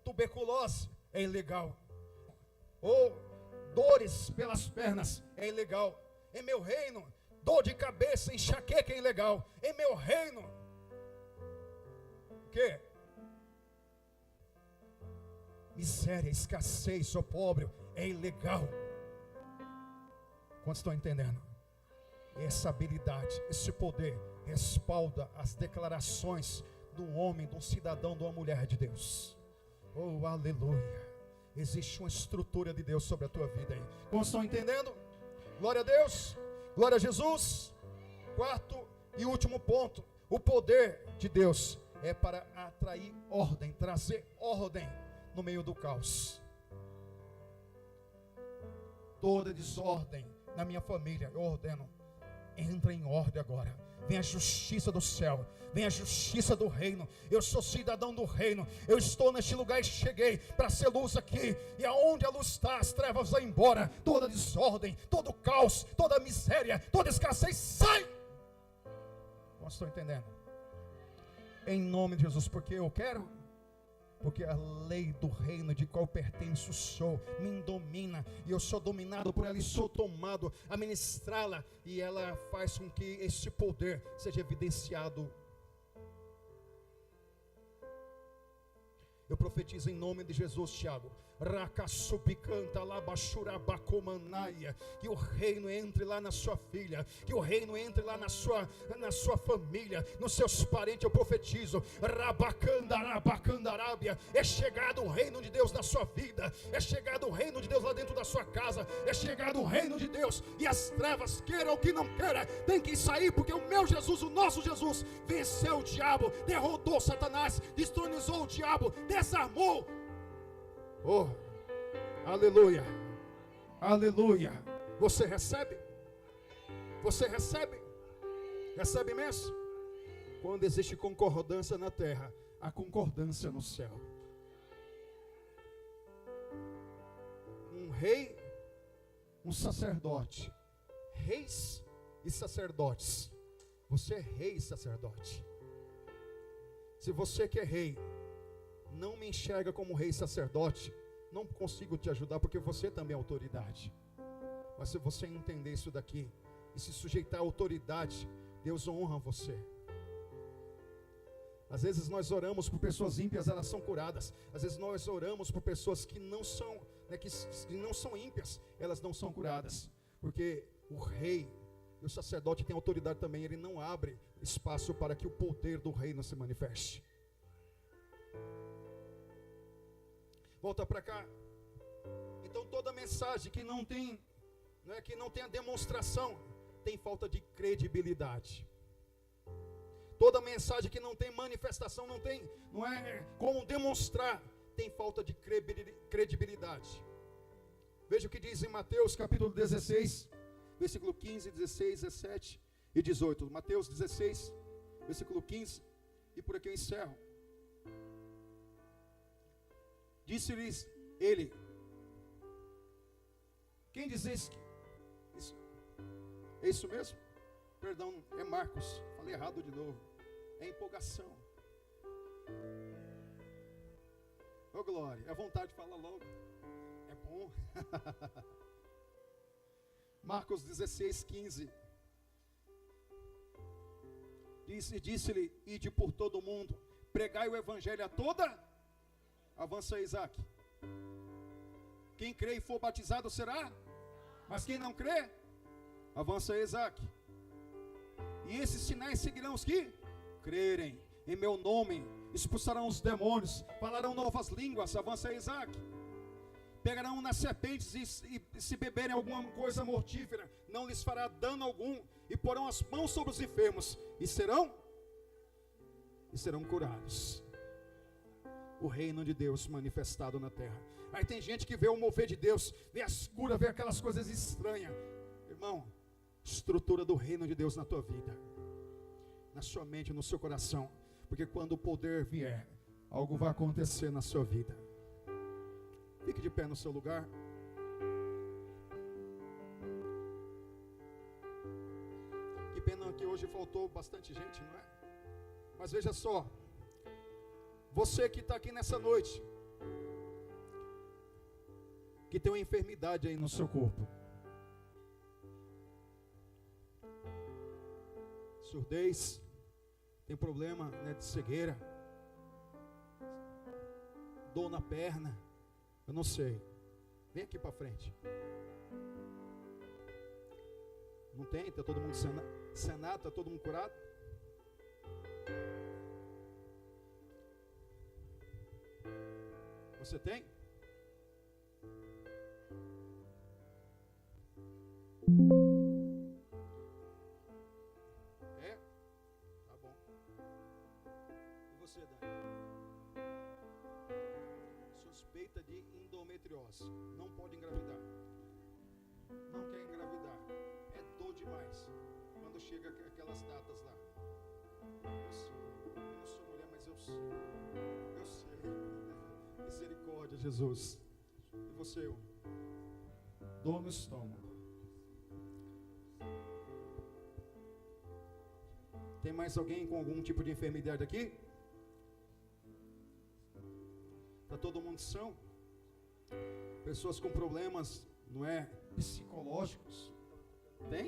tuberculose é ilegal. Ou dores pelas pernas é ilegal. Em meu reino, dor de cabeça, enxaqueca é ilegal. Em meu reino, o quê? Miséria, escassez, sou pobre é ilegal. Quantos estão entendendo? Essa habilidade, esse poder respalda as declarações do homem, de um cidadão, de uma mulher de Deus. Oh, aleluia. Existe uma estrutura de Deus sobre a tua vida aí. Quantos estão entendendo? Glória a Deus, glória a Jesus. Quarto e último ponto: o poder de Deus é para atrair ordem, trazer ordem no meio do caos. Toda desordem na minha família, eu ordeno: entra em ordem agora. Vem a justiça do céu, vem a justiça do reino. Eu sou cidadão do reino, eu estou neste lugar e cheguei para ser luz aqui. E aonde a luz está, as trevas vão embora. Toda desordem, todo caos, toda miséria, toda escassez sai. Vocês estão entendendo? Em nome de Jesus, porque eu quero. Porque a lei do reino de qual pertenço sou, me domina, e eu sou dominado por ela, e sou tomado a ministrá-la, e ela faz com que esse poder seja evidenciado. Eu profetizo em nome de Jesus, Tiago, que o reino entre lá na sua filha, que o reino entre lá na sua família, nos seus parentes. Eu profetizo, é chegado o reino de Deus na sua vida, é chegado o reino de Deus lá dentro da sua casa, é chegado o reino de Deus, e as trevas, queira ou que não queira, tem que sair, porque o meu Jesus, o nosso Jesus, venceu o diabo, derrotou Satanás, destronizou o diabo, desarmou. Oh, aleluia, aleluia. Você recebe? Você recebe? Recebe mesmo? Quando existe concordância na terra, há concordância no céu. Um rei, um sacerdote, reis e sacerdotes. Você é rei e sacerdote. Se você que é rei não me enxerga como rei e sacerdote, não consigo te ajudar, porque você também é autoridade. Mas se você entender isso daqui e se sujeitar à autoridade, Deus honra você. Às vezes nós oramos por pessoas ímpias, elas são curadas. Às vezes nós oramos por pessoas que não são, que não são ímpias, elas não são curadas. Porque o rei e o sacerdote tem autoridade também. Ele não abre espaço para que o poder do reino se manifeste. Volta para cá. Então toda mensagem que não tem, que não tem a demonstração, tem falta de credibilidade. Toda mensagem que não tem manifestação, não é como demonstrar, tem falta de credibilidade. Veja o que diz em Mateus capítulo 16, versículo 15, 16, 17 e 18. Mateus 16, versículo 15, e por aqui eu encerro. Disse-lhes ele: quem dizeis que isso? É isso mesmo? Perdão, é Marcos, falei errado de novo. É empolgação. Ô glória, é vontade de falar logo. É bom. Marcos 16, 15. Disse-lhe: ide por todo o mundo, pregai o evangelho a toda. Avança, Isaac. Quem crê e for batizado será, mas quem não crê, avança, Isaac. E esses sinais seguirão os que crerem. Em meu nome expulsarão os demônios, falarão novas línguas, avança, Isaac. Pegarão nas serpentes e se beberem alguma coisa mortífera, não lhes fará dano algum, e porão as mãos sobre os enfermos, e serão curados. O reino de Deus manifestado na terra. Aí tem gente que vê o mover de Deus, vê as curas, vê aquelas coisas estranhas. Irmão, estrutura do reino de Deus na tua vida, na sua mente, no seu coração, porque quando o poder vier, algo vai acontecer na sua vida. Fique de pé no seu lugar. Que pena que hoje faltou bastante gente, não é? Mas veja só, você que está aqui nessa noite, que tem uma enfermidade aí no seu corpo, surdez, tem problema, né, de cegueira, dor na perna, eu não sei, vem aqui para frente. Não tem? Está todo mundo sanado, está todo mundo curado? Você tem? É? Tá bom. E você, Dani? Suspeita de endometriose. Não pode engravidar. Não quer engravidar. É dor demais. Quando chega aquelas datas lá. Eu não sou mulher, mas eu sei. Eu sei. Misericórdia, Jesus. E você? Dor no estômago. Tem mais alguém com algum tipo de enfermidade aqui? Está todo mundo são? Pessoas com problemas, não é? Psicológicos. Tem?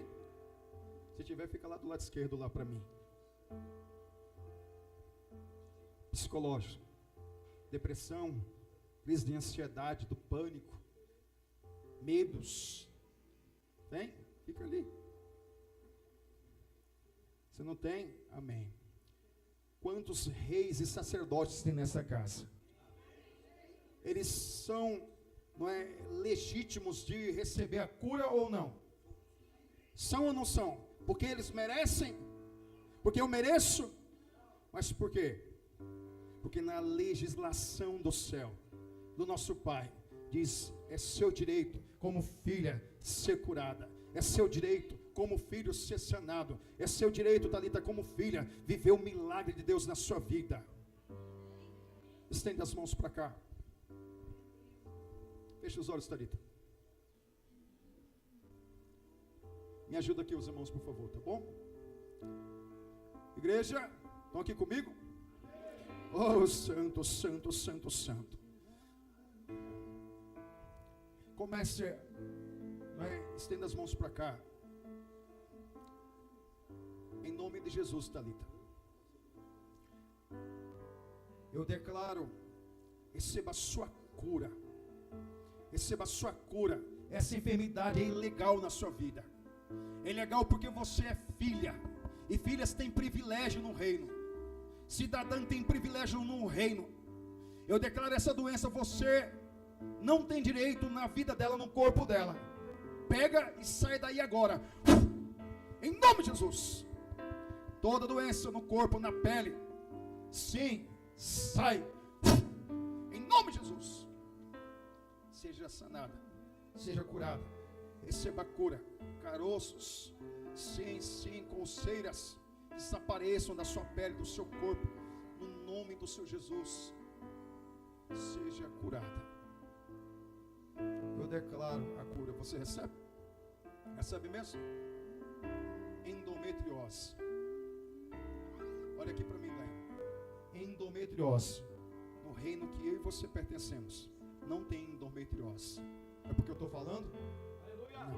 Se tiver, fica lá do lado esquerdo lá para mim. Psicológico. Depressão, crise de ansiedade, do pânico, medos. Tem? Fica ali. Se não tem, amém. Quantos reis e sacerdotes tem nessa casa? Eles são, não é, legítimos de receber a cura ou não? São ou não são? Porque eles merecem? Porque eu mereço? Mas por quê? Porque na legislação do céu, do nosso Pai, diz: é seu direito como filha ser curada, é seu direito como filho ser sanado, é seu direito, Thalita, como filha, viver o milagre de Deus na sua vida. Estende as mãos para cá. Feche os olhos, Thalita. Me ajuda aqui os irmãos, por favor, tá bom? Igreja, estão aqui comigo? Oh, santo, santo, santo, santo. Comece, estenda as mãos para cá. Em nome de Jesus, Thalita. Eu declaro: receba a sua cura. Receba a sua cura. Essa enfermidade é ilegal na sua vida. É ilegal porque você é filha. E filhas têm privilégio no reino. Cidadã tem privilégio no reino. Eu declaro essa doença, você não tem direito na vida dela, no corpo dela. Pega e sai daí agora. Em nome de Jesus. toda doença no corpo, na pele, sim, sai, em nome de Jesus. Seja sanada, seja curada, receba cura. Caroços, sim, coceiras, desapareçam da sua pele, do seu corpo, no nome do Senhor Jesus. Seja curada. Eu declaro a cura. Você recebe? Recebe mesmo? Endometriose. Olha aqui para mim, Léo. Endometriose. No reino que eu e você pertencemos, não tem endometriose. É porque eu estou falando? Não.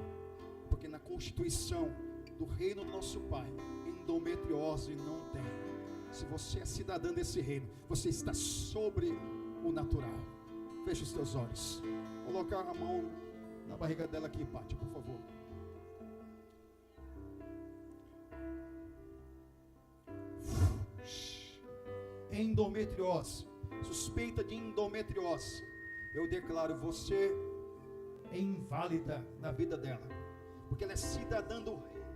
Porque na constituição do reino do nosso Pai, endometriose não tem. Se você é cidadã desse reino, você está sobre o natural. Feche os teus olhos. Colocar a mão na barriga dela aqui, Pati, por favor. Endometriose. Suspeita de endometriose. Eu declaro, você é inválida na vida dela, porque ela é cidadã do reino.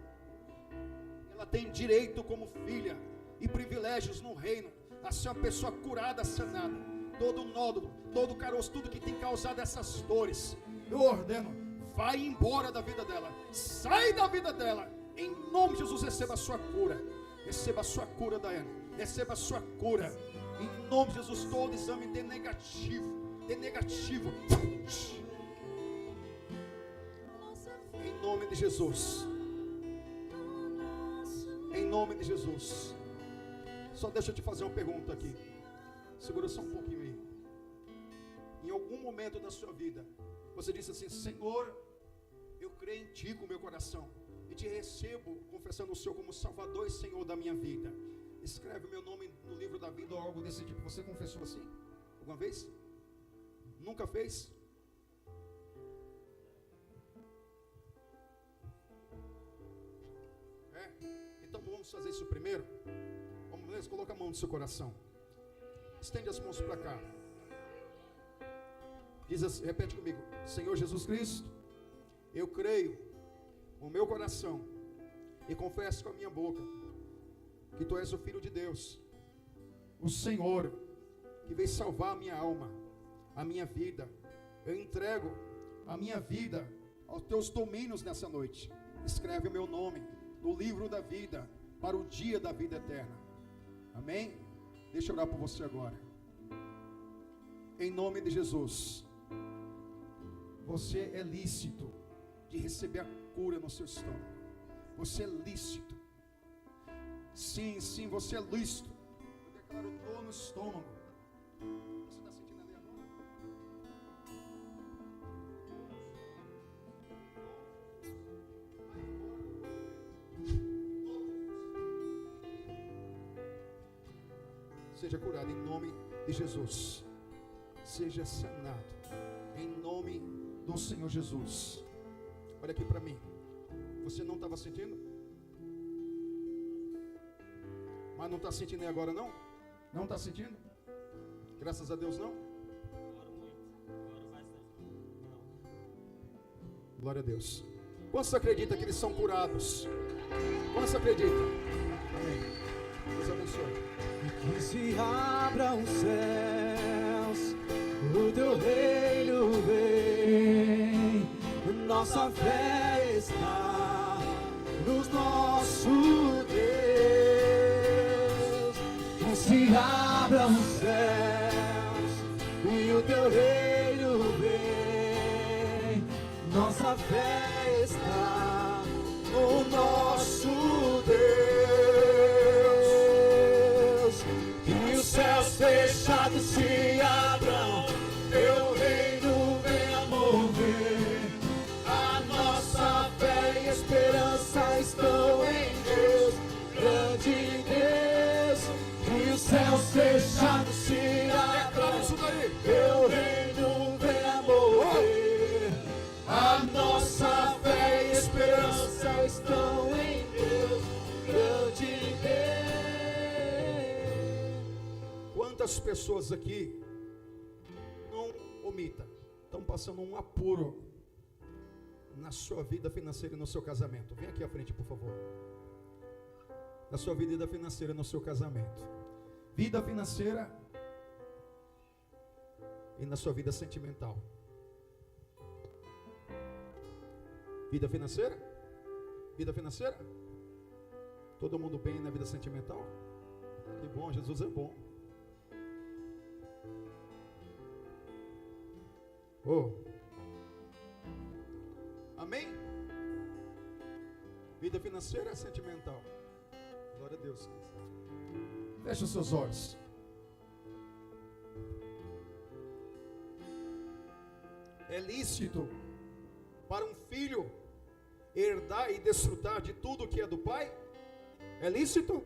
Ela tem direito como filha e privilégios no reino a ser uma pessoa curada, sanada. Todo nódulo, todo caroço, tudo que tem causado essas dores, eu ordeno, vai embora da vida dela, sai da vida dela, em nome de Jesus. Receba a sua cura, receba a sua cura, Daiane, receba a sua cura, em nome de Jesus. Todo exame dê negativo, em nome de Jesus, em nome de Jesus. Só deixa eu te fazer uma pergunta aqui. Segura só um pouquinho aí. Em algum momento da sua vida, você disse assim: Senhor, eu creio em Ti com o meu coração e Te recebo, confessando o Senhor como Salvador e Senhor da minha vida. Escreve o meu nome no livro da vida ou algo desse tipo. Você confessou assim? Alguma vez? Nunca fez? Então vamos fazer isso primeiro. Vamos ver, coloca a mão no seu coração. Estende as mãos para cá. Diz assim, repete comigo: Senhor Jesus Cristo, eu creio com o meu coração e confesso com a minha boca que Tu és o Filho de Deus, o Senhor que veio salvar a minha alma, a minha vida. Eu entrego a minha vida aos Teus domínios nessa noite. Escreve o meu nome no livro da vida para o dia da vida eterna. Amém? Deixa eu orar por você agora. Em nome de Jesus, você é lícito de receber a cura no seu estômago. Você é lícito. Sim, você é lícito. Eu declaro dor no estômago. Você está sentindo ali agora? Seja curado em nome de Jesus. Seja sanado em nome do Senhor Jesus. Olha aqui para mim. Você não estava sentindo? Mas não está sentindo aí agora não? Não está sentindo? Graças a Deus não? Glória a Deus. Quantos acreditam que eles são curados? Quantos acreditam? Amém. Deus abençoe. Que se abram os céus, o Teu reino vem, nossa fé está nos nossos Deus. Que se abram os céus e o Teu reino vem, nossa fé está no nosso Deus. Que os céus fechados se abram, Teu reino venha mover. A nossa fé e esperança estão em Deus, grande Deus. Que os céus fechados se abram, Teu reino venha mover. A nossa fé e esperança estão em Deus, grande Deus. Quantas pessoas aqui, não omita, estão passando um apuro na sua vida financeira e no seu casamento? Vem aqui à frente, por favor. da sua vida financeira no seu casamento. Vida financeira e na sua vida sentimental. Vida financeira? Vida financeira? Todo mundo bem na vida sentimental? Que bom, Jesus é bom. Oh. Amém? Vida financeira e sentimental. Glória a Deus. Feche os seus olhos. É lícito para um filho herdar e desfrutar de tudo que é do pai? É lícito?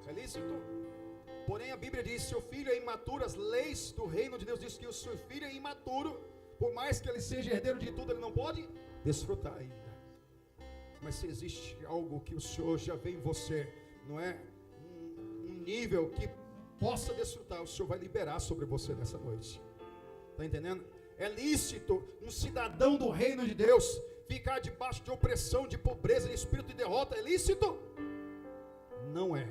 É lícito. Porém a Bíblia diz: seu filho é imaturo. As leis do reino de Deus diz que o seu filho é imaturo. Por mais que ele seja herdeiro de tudo, ele não pode desfrutar ainda. Mas se existe algo que o Senhor já vê em você, não é? Um nível que possa desfrutar, o Senhor vai liberar sobre você nessa noite. Está entendendo? É lícito um cidadão do reino de Deus ficar debaixo de opressão, de pobreza, de espírito de derrota? É lícito? Não é.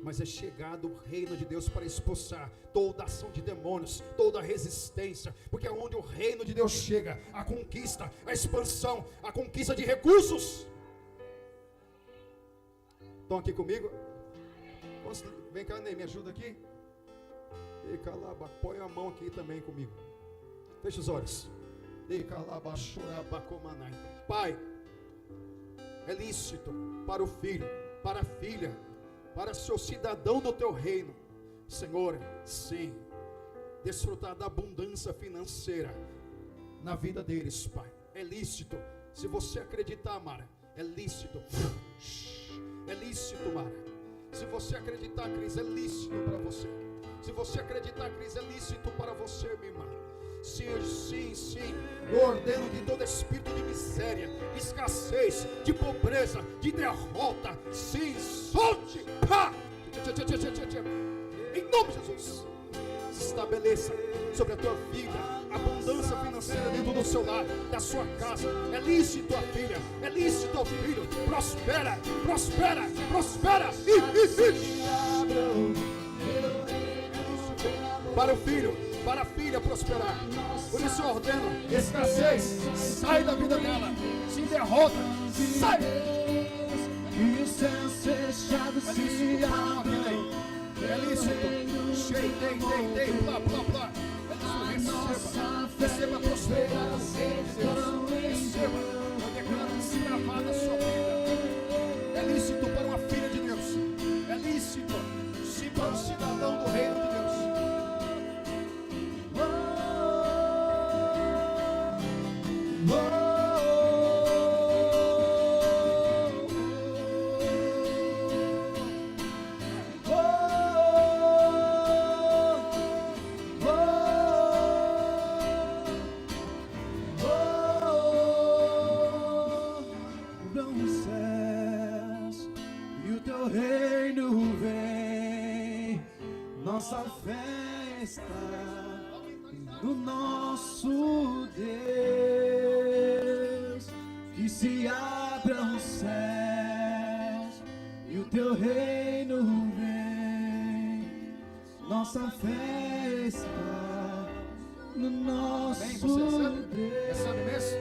Mas é chegado o reino de Deus para expulsar toda ação de demônios, toda resistência, porque é onde o reino de Deus chega, a conquista, a expansão, a conquista de recursos. Estão aqui comigo? Vem cá, Ney, me ajuda aqui. E calaba, põe a mão aqui também comigo. Feche os olhos. E calaba, chorabacomanai. Pai, é lícito para o filho, para a filha, para seu cidadão do teu reino, Senhor, sim, desfrutar da abundância financeira na vida deles, Pai. É lícito. Se você acreditar, Mara, é lícito. É lícito, Mara. Se você acreditar, Cris, é lícito para você. Se você acreditar, Cris, é lícito para você, minha irmã. Sim, sim, sim. Eu ordeno de todo espírito de miséria, de escassez, de pobreza, de derrota. Sim, solte. Ha! Em nome de Jesus. Se estabeleça sobre a tua vida abundância financeira dentro do seu lar, da sua casa. É lícito a filha, é lícito ao filho. Prospera, prospera, prospera. Para o filho, para a filha prosperar. Por isso eu ordeno: escassez, sai da vida dela. Se derrota, sai. E os céus fechados se abrem. É lícito. Cheio, dei, blá, blá, blá. Receba prosperidade. Receba. Eu declaro desgravada a sua vida. É lícito para uma filha de Deus. É lícito. Sim, para um cidadão do reino de Deus. Nossa fé está no nosso Deus, que se abram os céus e o teu reino vem. Nossa fé está no nosso Deus. Recebe mesmo?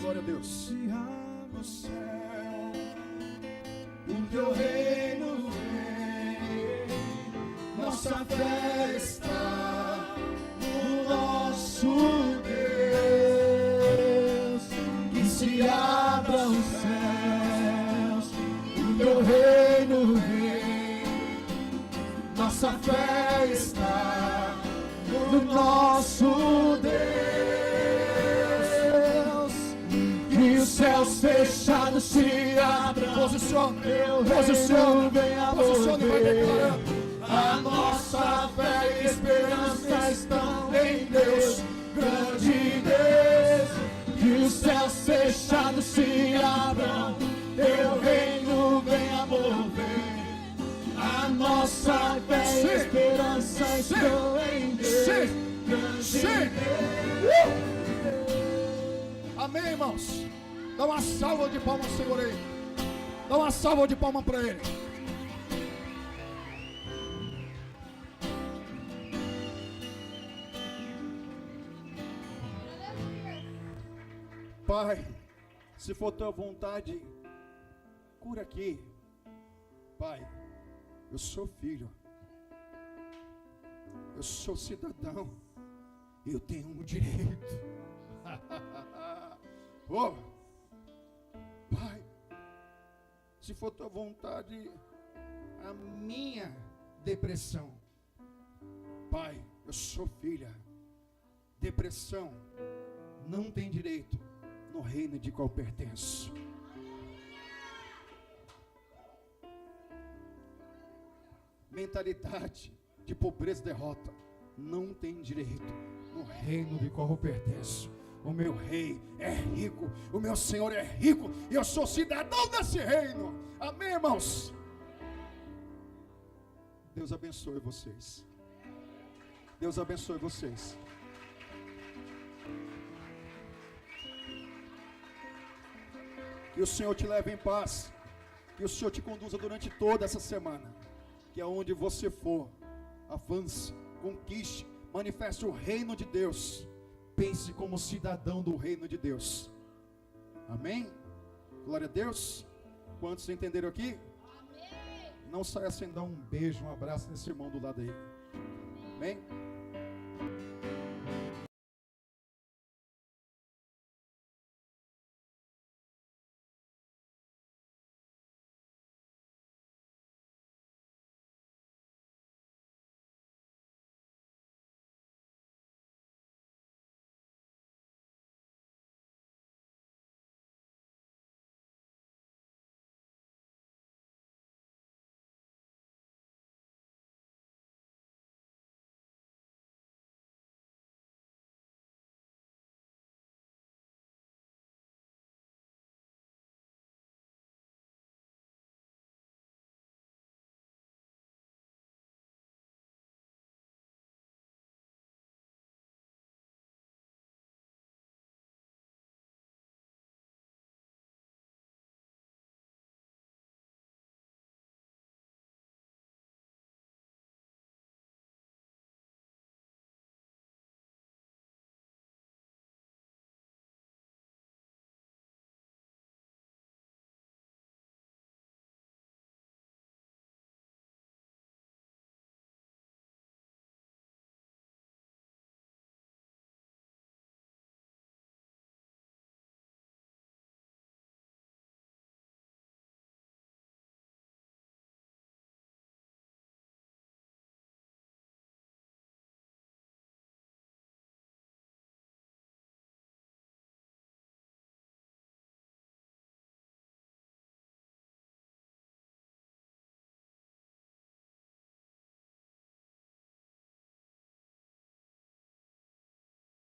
Glória a Deus. Se abre o céu, o teu reino vem. Nossa fé está no nosso Deus, que se abra os céus, o teu reino vem. Nossa fé está no nosso Deus, que os céus fechados se abram. Posicione, posicione, posicione, vai declarando. A nossa fé e esperança estão em Deus, grande Deus. Que os céus fechados se abram, teu reino venha mover. A nossa fé e esperança estão em Deus, grande Deus. Amém, irmãos. Dá uma salva de palmas, Senhor aí. Dá uma salva de palmas para Ele. Pai, se for tua vontade, cura aqui. Pai, eu sou filho, eu sou cidadão, eu tenho um direito. Oh, Pai, se for tua vontade, a minha depressão. Pai, eu sou filha. Depressão não tem direito no reino de qual pertenço. Mentalidade de pobreza e derrota não tem direito no reino de qual eu pertenço. O meu rei é rico, o meu Senhor é rico, e eu sou cidadão desse reino. Amém, irmãos? Deus abençoe vocês. Deus abençoe vocês. Que o Senhor te leve em paz. Que o Senhor te conduza durante toda essa semana. Que aonde você for, avance, conquiste, manifeste o reino de Deus. Pense como cidadão do reino de Deus. Amém? Glória a Deus. Quantos entenderam aqui? Amém. Não saia sem dar um beijo, um abraço nesse irmão do lado aí. Amém?